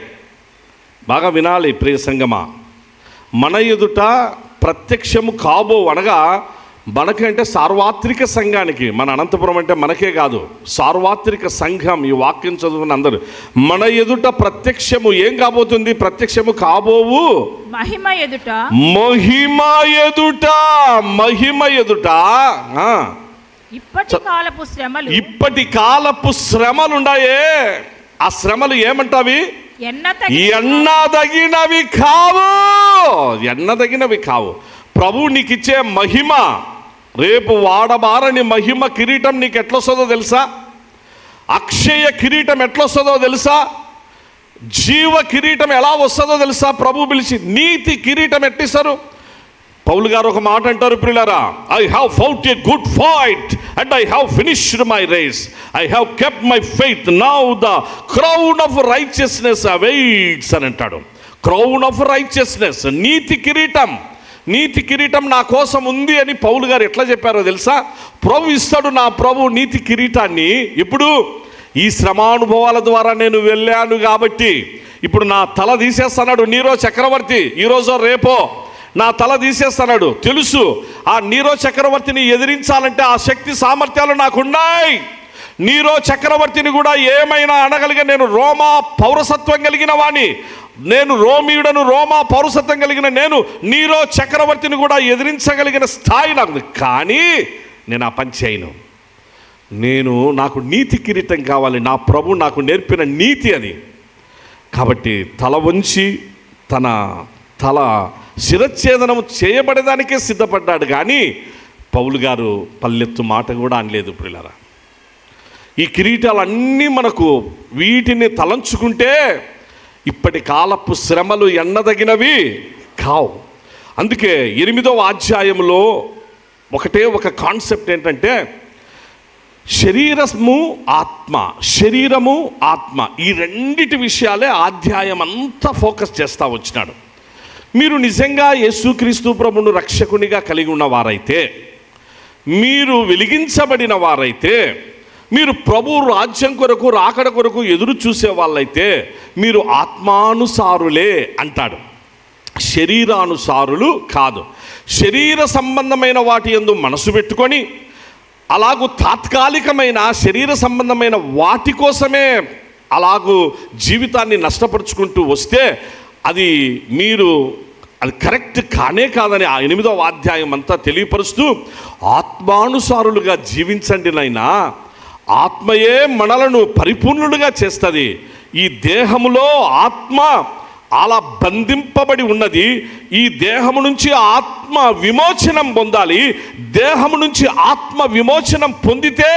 బాగా వినాలి ప్రియ సంగమా. మన ఎదుట ప్రత్యక్షము కాబోవు అనగా మనకంటే సార్వత్రిక సంఘానికి, మన అనంతపురం అంటే మనకే కాదు, సార్వత్రిక సంఘం, ఈ వాక్యం చదువుకున్న అందరూ, మన ఎదుట ప్రత్యక్షము ఏం కాబోతుంది? ప్రత్యక్షము కాబోవు మహిమ ఎదుట ఇప్పటి కాలపు శ్రమలు ఉన్నాయే. ఆ శ్రమలు ఏమంటావి? ఎన్నదగినవి కావు. ప్రభువు నీకు ఇచ్చే మహిమ, రేపు వాడబారని మహిమ కిరీటం నీకు ఎట్లొస్తుందో తెలుసా? అక్షయ కిరీటం ఎట్లొస్తుందో తెలుసా? జీవ కిరీటం ఎలా వస్తుందో తెలుసా? ప్రభు పిలిచి నీతి కిరీటం ఎట్టిస్తారు? పౌలు గారు ఒక మాట అంటారు ప్రియులారా, I have fought a good fight and I have finished my race, I have kept my faith, now the crown of righteousness awaits అని అంటాడు. క్రౌన్ ఆఫ్ రైచియస్నెస్, నీతి కిరీటం నా కోసం ఉంది అని పౌలు గారు ఎట్లా చెప్పారో తెలుసా? ప్రభు ఇస్తాడు, నా ప్రభు నీతి కిరీటాన్ని. ఇప్పుడు ఈ శ్రమానుభవాల ద్వారా నేను వెళ్ళాను కాబట్టి ఇప్పుడు నా తల తీసేస్తున్నాడు నీరో చక్రవర్తి, ఈరోజో రేపో నా తల తీసేస్తున్నాడు. తెలుసు ఆ నీరో చక్రవర్తిని ఎదిరించాలంటే ఆ శక్తి సామర్థ్యాలు నాకున్నాయి. నీరో చక్రవర్తిని కూడా ఏమైనా అనగలిగిన నేను రోమా పౌరసత్వం కలిగిన వాణ్ణి, నేను రోమీయుడను, రోమా పౌరసత్వం కలిగిన నేను నీరో చక్రవర్తిని కూడా ఎదిరించగలిగిన స్థాయి నాకు ఉంది. కానీ నేను ఆ పని చేయను. నాకు నీతి కిరీటం కావాలి. నా ప్రభు నాకు నేర్పిన నీతి అది. కాబట్టి తల వంచి తన తల శిరచ్ఛేదనం చేయబడేదానికే సిద్ధపడ్డాడు. కానీ పౌలు గారు పల్లెత్తు మాట కూడా అనలేదు. ప్రియులారా, ఈ కిరీటాలన్నీ మనకు వీటిని తలంచుకుంటే ఇప్పటి కాలపు శ్రమలు ఎన్నదగినవి కావు. అందుకే 8వ అధ్యాయంలో ఒక కాన్సెప్ట్ ఏంటంటే శరీరము ఆత్మ ఈ రెండిటి విషయాలే అధ్యాయం అంతా ఫోకస్ చేస్తూ వచ్చినాడు. మీరు నిజంగా యేసుక్రీస్తు ప్రభువును రక్షకునిగా కలిగి ఉన్నవారైతే, మీరు వెలిగించబడిన వారైతే, మీరు ప్రభు రాజ్యం కొరకు రాకడ కొరకు ఎదురు చూసే వాళ్ళైతే మీరు ఆత్మానుసారులే అంటాడు. శరీరానుసారులు కాదు. శరీర సంబంధమైన వాటి యందు మనసు పెట్టుకొని అలాగూ తాత్కాలికమైన శరీర సంబంధమైన వాటి కోసమే అలాగూ జీవితాన్ని నష్టపరుచుకుంటూ వస్తే అది కరెక్ట్ కాదని ఆ 8వ అధ్యాయం అంతా తెలియపరుస్తూ ఆత్మానుసారులుగా జీవించండి నైనా, ఆత్మయే మనలను పరిపూర్ణులుగా చేస్తుంది. ఈ దేహములో ఆత్మ అలా బంధింపబడి ఉన్నది. ఈ దేహము నుంచి ఆత్మ విమోచనం పొందాలి. దేహము నుంచి ఆత్మ విమోచనం పొందితే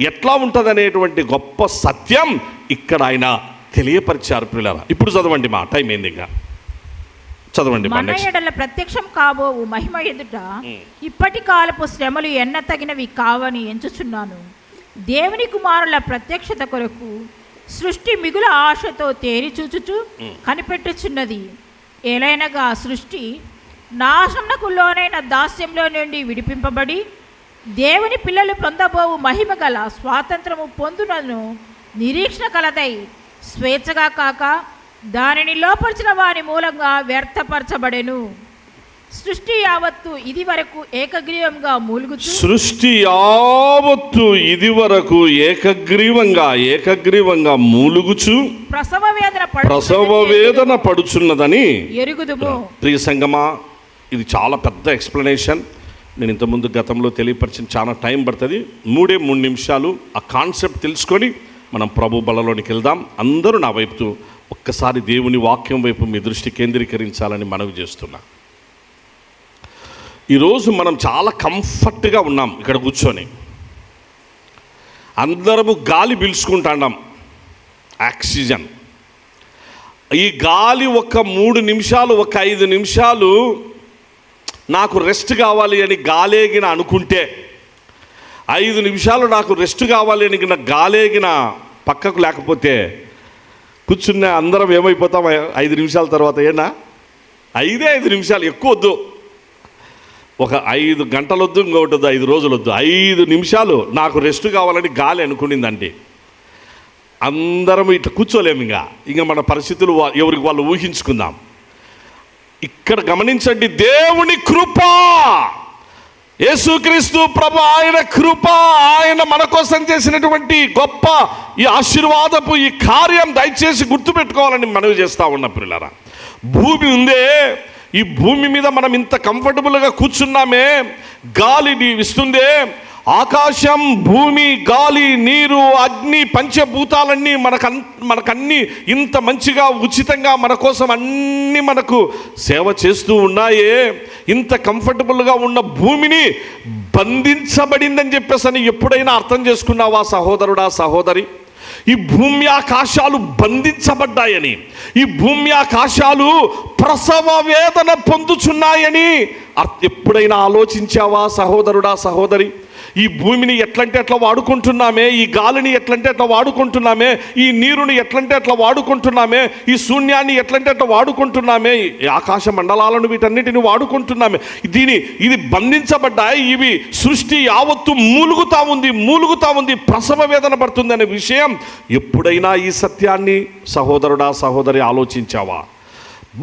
ఎట్లా ఉంటుంది అనేటువంటి గొప్ప సత్యం ఇక్కడ ఆయన తెలియపరిచారు. ప్రియులారా, ఇప్పుడు చదవండి, మా టైం ఏంది, ఇంకా చదవండి. మన ఎడల ప్రత్యక్షం కాబోవు మహిమ ఎదుట ఇప్పటి కాలపు శ్రమలు ఎన్నతగినవి కావని ఎంచుచున్నాను. దేవుని కుమారుల ప్రత్యక్షత కొరకు సృష్టి మిగుల ఆశతో తేరి చూచుచు కనిపెట్టుచున్నది. ఏలైనగా సృష్టి నాశనకు లోనైన దాస్యంలో నుండి విడిపింపబడి దేవుని పిల్లలు పొందబోవు మహిమ గల స్వాతంత్రము పొందునను నిరీక్షణ కలదై స్వేచ్ఛగా కాక దానిని లోపరిచిన వారి మూలంగా వ్యర్థపరచబడెను. సృష్టి యావత్తు ఇది వరకు ఏకగ్రీవంగా మూలుగుచు ప్రసవ వేదన పడుచున్నదని ఎరుగుదుము. ప్రియ సంగమా, ఇది చాలా పెద్ద ఎక్స్ప్లెనేషన్. నేను ఇంతకుముందు గతంలో తెలియపరిచిన చాలా టైం పడుతుంది. 3 నిమిషాలు ఆ కాన్సెప్ట్ తెలుసుకొని మనం ప్రభు బలలోనికి వెళ్దాం. అందరూ నా వైపు ఒక్కసారి దేవుని వాక్యం వైపు మీ దృష్టి కేంద్రీకరించాలని మనవి చేస్తున్నా. ఈరోజు మనం చాలా కంఫర్ట్గా ఉన్నాం ఇక్కడ కూర్చొని. అందరము గాలి పీల్చుకుంటున్నాం, ఆక్సిజన్. ఈ గాలి ఒక 3 నిమిషాలు, ఒక 5 నిమిషాలు నాకు రెస్ట్ కావాలి అని గాలేగిన అనుకుంటే, 5 నిమిషాలు నాకు రెస్ట్ కావాలి అని గాలేగిన పక్కకు లేకపోతే కూర్చున్న అందరం ఏమైపోతాం 5 నిమిషాల తర్వాత? ఏనా 5 నిమిషాలు, ఎక్కువ వద్దు. ఒక 5 గంటలు వద్దు, ఇంకొకటి వద్దు, 5 రోజులు వద్దు. 5 నిమిషాలు నాకు రెస్ట్ కావాలని గాలి అనుకునిందండి, అందరం ఇట్లా కూర్చోలేము. ఇంకా మన పరిస్థితులు ఎవరికి వాళ్ళు ఊహించుకుందాం. ఇక్కడ గమనించండి, దేవుని కృప, యేసుక్రీస్తు ప్రభు ఆయన కృప, ఆయన మన కోసం చేసినటువంటి గొప్ప ఈ ఆశీర్వాదపు ఈ కార్యం దయచేసి గుర్తుపెట్టుకోవాలని మనవి చేస్తూ ఉన్న ప్రియులారా. భూమి ఉందే, ఈ భూమి మీద మనం ఇంత కంఫర్టబుల్గా కూర్చున్నామే, గాలి ఇస్తుందే. ఆకాశం, భూమి, గాలి, నీరు, అగ్ని, పంచభూతాలన్నీ మనకన్నీ ఇంత మంచిగా ఉచితంగా మన కోసం అన్నీ మనకు సేవ చేస్తూ ఉన్నాయే. ఇంత కంఫర్టబుల్గా ఉన్న భూమిని బంధించబడిందని చెప్పేసి ఎప్పుడైనా అర్థం చేసుకున్నావా సహోదరుడా, సహోదరి? ఈ భూమి ఆకాశాలు బంధించబడ్డాయని, ఈ భూమి ఆకాశాలు ప్రసవ వేదన పొందుచున్నాయని ఎప్పుడైనా ఆలోచించావా సహోదరుడా, సహోదరి? ఈ భూమిని ఎట్లంటే అట్లా వాడుకుంటున్నామే, ఈ గాలిని ఎట్లంటే అట్లా వాడుకుంటున్నామే, ఈ నీరుని ఎట్లంటే అట్లా వాడుకుంటున్నామే, ఈ శూన్యాన్ని ఎట్లంటే అట్లా వాడుకుంటున్నామే, ఈ ఆకాశ మండలాలను వీటన్నిటిని వాడుకుంటున్నామే. ఇది బంధించబడ్డాయి. ఇవి సృష్టి యావత్తు మూలుగుతా ఉంది, ప్రసవ వేదన పడుతుంది అనే విషయం ఎప్పుడైనా ఈ సత్యాన్ని సహోదరుడా, సహోదరి ఆలోచించావా?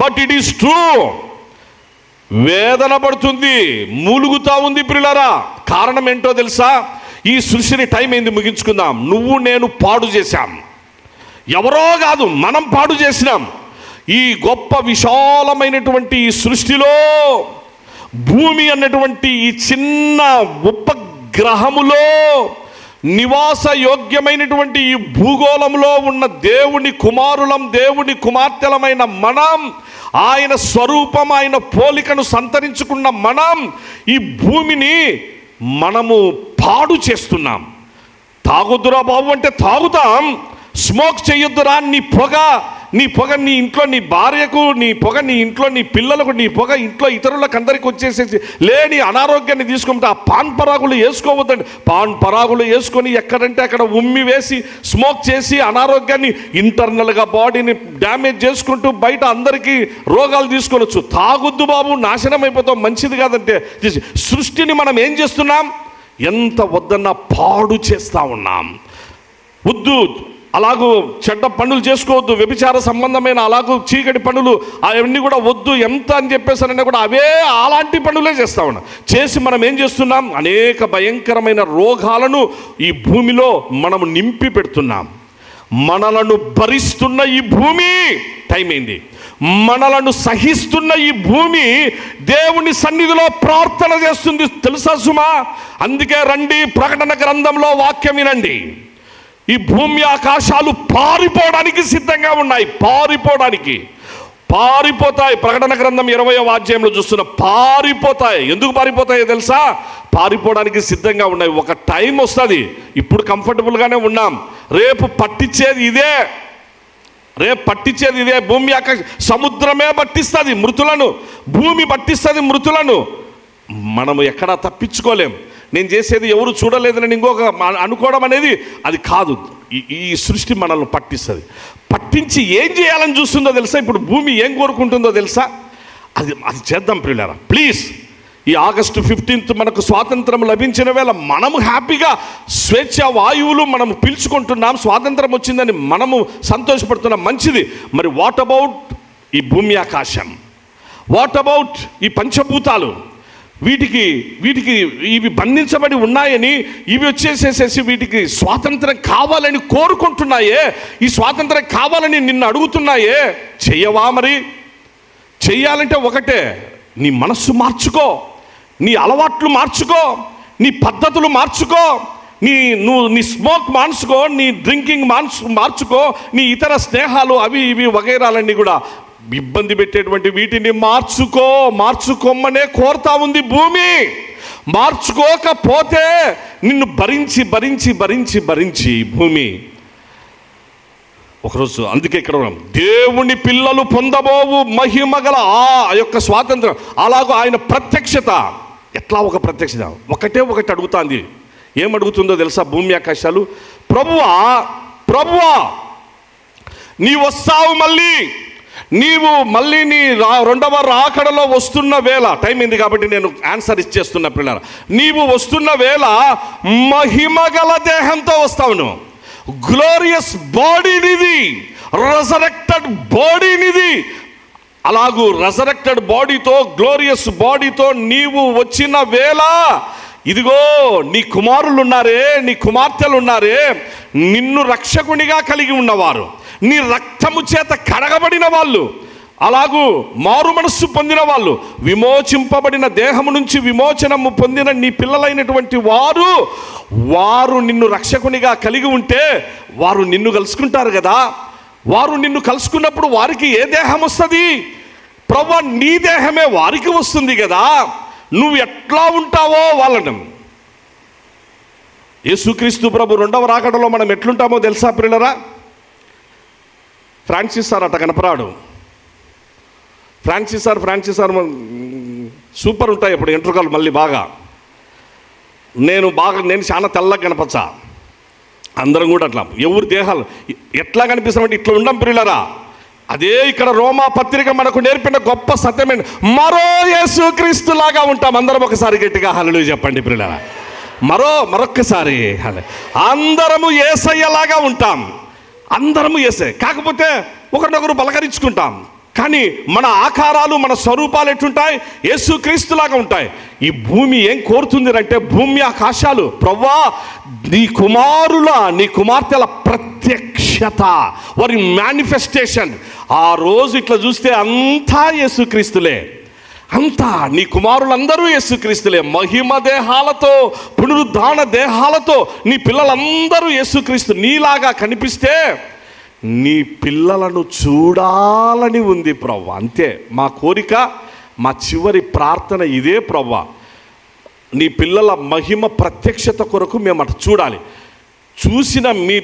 But it is true. వేదన పడుతుంది, మూలుగుతా ఉంది ప్రియులారా. కారణం ఏంటో తెలుసా? ఈ సృష్టిని టైం అయింది ముగించుకుందాం. నువ్వు నేను పాడు చేశాం, ఎవరో కాదు మనం పాడు చేసినాం. ఈ గొప్ప విశాలమైనటువంటి ఈ సృష్టిలో భూమి అన్నటువంటి ఈ చిన్న ఉపగ్రహములో నివాస యోగ్యమైనటువంటి ఈ భూగోళంలో ఉన్న దేవుని కుమారులం, దేవుని కుమార్తెలమైన మనం, ఆయన స్వరూపం, ఆయన పోలికను సంతరించుకున్న మనం ఈ భూమిని మనము పాడు చేస్తున్నాం. తాగొద్దురా బాబు అంటే తాగుతాం, స్మోక్ చేయొద్దురా, నీ పొగ నీ ఇంట్లో నీ భార్యకు, నీ పొగ నీ ఇంట్లో నీ పిల్లలకు, నీ పొగ ఇంట్లో ఇతరులకు అందరికి వచ్చేసేసి లేని అనారోగ్యాన్ని తీసుకుంటే ఆ పాన్ పరాగులు వేసుకోవద్దండి. పాన్ పరాగులు వేసుకొని ఎక్కడంటే అక్కడ ఉమ్మి వేసి స్మోక్ చేసి అనారోగ్యాన్ని ఇంటర్నల్గా బాడీని డ్యామేజ్ చేసుకుంటూ బయట అందరికీ రోగాలు తీసుకొనొచ్చు. తాగొద్దు బాబు, నాశనం అయిపోతాం, మంచిది కాదంటే సృష్టిని మనం ఏం చేస్తున్నాం? ఎంత వద్దన్నా పాడు చేస్తూ ఉన్నాం. వద్దు, అలాగూ చెడ్డ పనులు చేసుకోవద్దు, వ్యభిచార సంబంధమైన అలాగూ చీకటి పనులు అవన్నీ కూడా వద్దు, ఎంత అని చెప్పేసారన్నా కూడా అవే అలాంటి పనులే చేస్తా ఉన్నాం. చేసి మనం ఏం చేస్తున్నాం? అనేక భయంకరమైన రోగాలను ఈ భూమిలో మనము నింపి పెడుతున్నాం. మనలను భరిస్తున్న ఈ భూమి టైం అయింది, మనలను సహిస్తున్న ఈ భూమి దేవుని సన్నిధిలో ప్రార్థన చేస్తుంది, తెలుసా సుమా? అందుకే రండి, ప్రకటన గ్రంథంలో వాక్యం వినండి. ఈ భూమి ఆకాశాలు పారిపోవడానికి సిద్ధంగా ఉన్నాయి, పారిపోతాయి. ప్రకటన గ్రంథం 20వ అధ్యాయంలో చూస్తున్న పారిపోతాయి. ఎందుకు పారిపోతాయో తెలుసా? పారిపోవడానికి సిద్ధంగా ఉన్నాయి. ఒక టైం వస్తుంది, ఇప్పుడు కంఫర్టబుల్గానే ఉన్నాం, రేపు పట్టించేది ఇదే. భూమి ఆకాశ సముద్రమే పట్టిస్తుంది మృతులను, భూమి పట్టిస్తుంది మృతులను. మనము ఎక్కడా తప్పించుకోలేం. నేను చేసేది ఎవరు చూడలేదని ఇంకొక అనుకోవడం అనేది అది కాదు. ఈ సృష్టి మనల్ని పట్టించి ఏం చేయాలని చూస్తుందో తెలుసా? ఇప్పుడు భూమి ఏం కోరుకుంటుందో తెలుసా? అది చేద్దాం ప్రియులారా, ప్లీజ్. ఈ ఆగస్టు 15 మనకు స్వాతంత్రం లభించిన వేళ మనము హ్యాపీగా స్వేచ్ఛ వాయువులు మనము పీల్చుకుంటున్నాం, స్వాతంత్రం వచ్చిందని మనము సంతోషపడుతున్నాం, మంచిది. మరి వాట్ అబౌట్ ఈ భూమి ఆకాశం? వాట్ అబౌట్ ఈ పంచభూతాలు? వీటికి ఇవి బంధించబడి ఉన్నాయని, ఇవి వచ్చేసేసేసి వీటికి స్వాతంత్రం కావాలని కోరుకుంటున్నాయే, ఈ స్వాతంత్రం కావాలని నిన్ను అడుగుతున్నాయే. చెయ్యవా? మరి చెయ్యాలంటే ఒకటే, నీ మనస్సు మార్చుకో, నీ అలవాట్లు మార్చుకో, నీ పద్ధతులు మార్చుకో, నీ స్మోక్ మార్చుకో, నీ డ్రింకింగ్ మార్చుకో, నీ ఇతర స్నేహాలు అవి ఇవి వగైరాలన్నీ కూడా ఇబ్బంది పెట్టేటువంటి వీటిని మార్చుకోమనే కోరుతా ఉంది భూమి. మార్చుకోకపోతే నిన్ను భరించి భూమి ఒకరోజు, అందుకే ఇక్కడ దేవుని పిల్లలు పొందబోవు మహిమగల ఆ యొక్క స్వాతంత్రం, అలాగూ ఆయన ప్రత్యక్షత. ఎట్లా ఒక ప్రత్యక్షత? ఒకటి అడుగుతాంది. ఏమడుగుతుందో తెలుసా భూమి ఆకాశాలు? ప్రభువా నీ వస్తావు, నీవు మళ్ళీ నీ రెండవ రాకడలో వస్తున్న వేళ, టైం అయింది కాబట్టి నేను ఆన్సర్ ఇచ్చేస్తున్నా పిల్లలు. నీవు వస్తున్న వేళ మహిమగల దేహంతో వస్తావును, గ్లోరియస్ బాడీనిది, రెజరెక్టెడ్ బాడీనిది. అలాగూ రెజరెక్టెడ్ బాడీతో, గ్లోరియస్ బాడీతో నీవు వచ్చిన వేళ, ఇదిగో నీ కుమారులు ఉన్నారే, నీ కుమార్తెలు ఉన్నారే, నిన్ను రక్షకునిగా కలిగి ఉన్నవారు, నీ రక్తము చేత కడగబడిన వాళ్ళు, అలాగూ మారు మనస్సు పొందిన వాళ్ళు, విమోచింపబడిన దేహము నుంచి విమోచనము పొందిన నీ పిల్లలైనటువంటి వారు నిన్ను రక్షకునిగా కలిగి ఉంటే వారు నిన్ను కలుసుకుంటారు కదా. వారు నిన్ను కలుసుకున్నప్పుడు వారికి ఏ దేహం వస్తుంది? ప్రభువా నీ దేహమే వారికి వస్తుంది కదా. నువ్వు ఎట్లా ఉంటావో వాళ్ళను, యేసుక్రీస్తు ప్రభు రెండవ రాకడలో మనం ఎట్లుంటామో తెలుసా ప్రియులరా? ఫ్రాన్సిస్ సార్ అట కనపరాడు. ఫ్రాన్సిస్ సార్ సూపర్ ఉంటాయి ఇప్పుడు ఎంట్రుకలు మళ్ళీ బాగా. నేను చాలా తెల్లగా కనపచ్చా, అందరం కూడా అట్లా. ఎవరి దేహాలు ఎట్లా కనిపిస్తామంటే ఇట్లా ఉండం ప్రియులరా. అదే ఇక్కడ రోమా పత్రిక మనకు నేర్పిన గొప్ప సత్యమైన మరో యేసుక్రీస్తు లాగా ఉంటాం. అందరం ఒకసారి గట్టిగా హల్లెలూయా చెప్పండి ప్రియులరా. మరొక్కసారి అందరము యేసయ్యలాగా ఉంటాం, అందరము యేసే. కాకపోతే ఒకరినొకరు పలకరించుకుంటాం, కానీ మన ఆకారాలు, మన స్వరూపాలు ఎట్లుంటాయి? యేసుక్రీస్తులాగా ఉంటాయి. ఈ భూమి ఏం కోరుతుంది అంటే, భూమి ఆకాశాలు ప్రభువా నీ కుమారుల, నీ కుమార్తెల ప్రత్యక్షత, వారి మేనిఫెస్టేషన్. ఆ రోజు ఇట్లా చూస్తే అంతా యేసుక్రీస్తులే, అంతా నీ కుమారులందరూ యేసుక్రీస్తులే. మహిమ దేహాలతో, పునరుద్ధాన దేహాలతో నీ పిల్లలందరూ యేసుక్రీస్తు. నీలాగా కనిపిస్తే నీ పిల్లలను చూడాలని ఉంది ప్రభువా. అంతే మా కోరిక, మా చివరి ప్రార్థన ఇదే ప్రభువా. నీ పిల్లల మహిమ ప్రత్యక్షత కొరకు మేము అటు చూడాలి. చూసిన మీ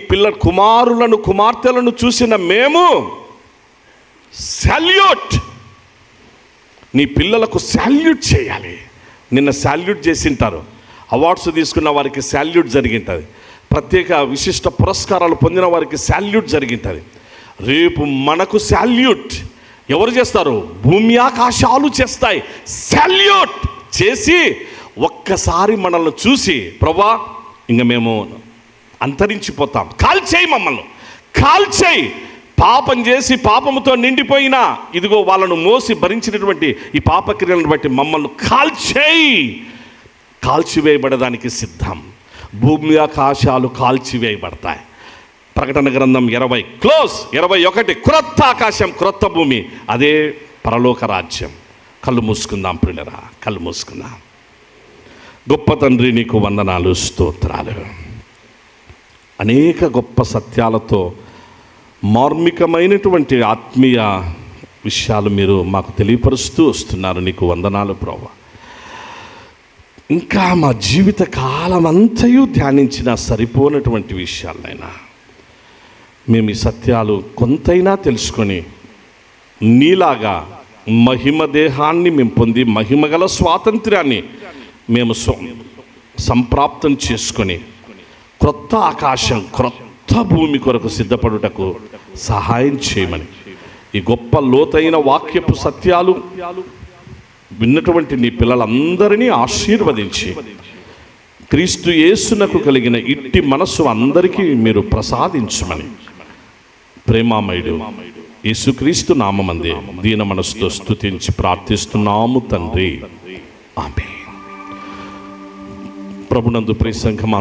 కుమారులను, కుమార్తెలను చూసిన మేము సాల్యూట్, నీ పిల్లలకు సాల్యూట్ చేయాలి. నిన్న సాల్యూట్ చేసింటారు, అవార్డ్స్ తీసుకున్న వారికి సాల్యూట్ జరిగింటుంది, ప్రత్యేక విశిష్ట పురస్కారాలు పొందిన వారికి సాల్యూట్ జరిగింటుంది. రేపు మనకు సాల్యూట్ ఎవరు చేస్తారు? భూమి ఆకాశాలు చేస్తాయి. సాల్యూట్ చేసి ఒక్కసారి మనల్ని చూసి ప్రభా ఇంక మేము అంతరించిపోతాం, కాల్చేయి, మమ్మల్ని కాల్చేయి. పాపం చేసి పాపముతో నిండిపోయినా ఇదిగో వాళ్ళను మోసి భరించినటువంటి ఈ పాపక్రియలను బట్టి మమ్మల్ని కాల్చేయి. కాల్చివేయబడడానికి సిద్ధం. భూమి ఆకాశాలు కాల్చివేయబడతాయి. ప్రకటన గ్రంథం 21 క్రొత్త ఆకాశం, క్రొత్త భూమి, అదే పరలోక రాజ్యం. కళ్ళు మూసుకుందాం ప్రియులరా, కళ్ళు మూసుకుందాం. గొప్ప తండ్రి నీకు వందనాలు, స్తోత్రాలు. అనేక గొప్ప సత్యాలతో మార్మికమైనటువంటి ఆత్మీయ విషయాలు మీరు మాకు తెలియపరుస్తూ వస్తున్నారు. నీకు వందనాలు ప్రభువా. ఇంకా మా జీవిత కాలం అంతయు ధ్యానించిన సరిపోనటువంటి విషయాలైనా మేము ఈ సత్యాలు కొంతైనా తెలుసుకొని నీలాగా మహిమ దేహాన్ని మేము పొంది మహిమగల స్వాతంత్ర్యాన్ని మేము సంప్రాప్తం చేసుకొని క్రొత్త ఆకాశం, క్రొత్త భూమి కొరకు సిద్ధపడుటకు సహాయం చేయమని, ఈ గొప్ప లోతైన వాక్యపు సత్యాలు విన్నటువంటి నీ పిల్లలందరినీ ఆశీర్వదించి క్రీస్తు యేసునకు కలిగిన ఇట్టి మనస్సు అందరికీ మీరు ప్రసాదించమని ప్రేమామయుడు యేసుక్రీస్తు నామమందే దీన మనసుతో స్తుతించి ప్రార్థిస్తున్నాము తండ్రి, ఆమేన్. ప్రభునందు ప్రియ సంఘం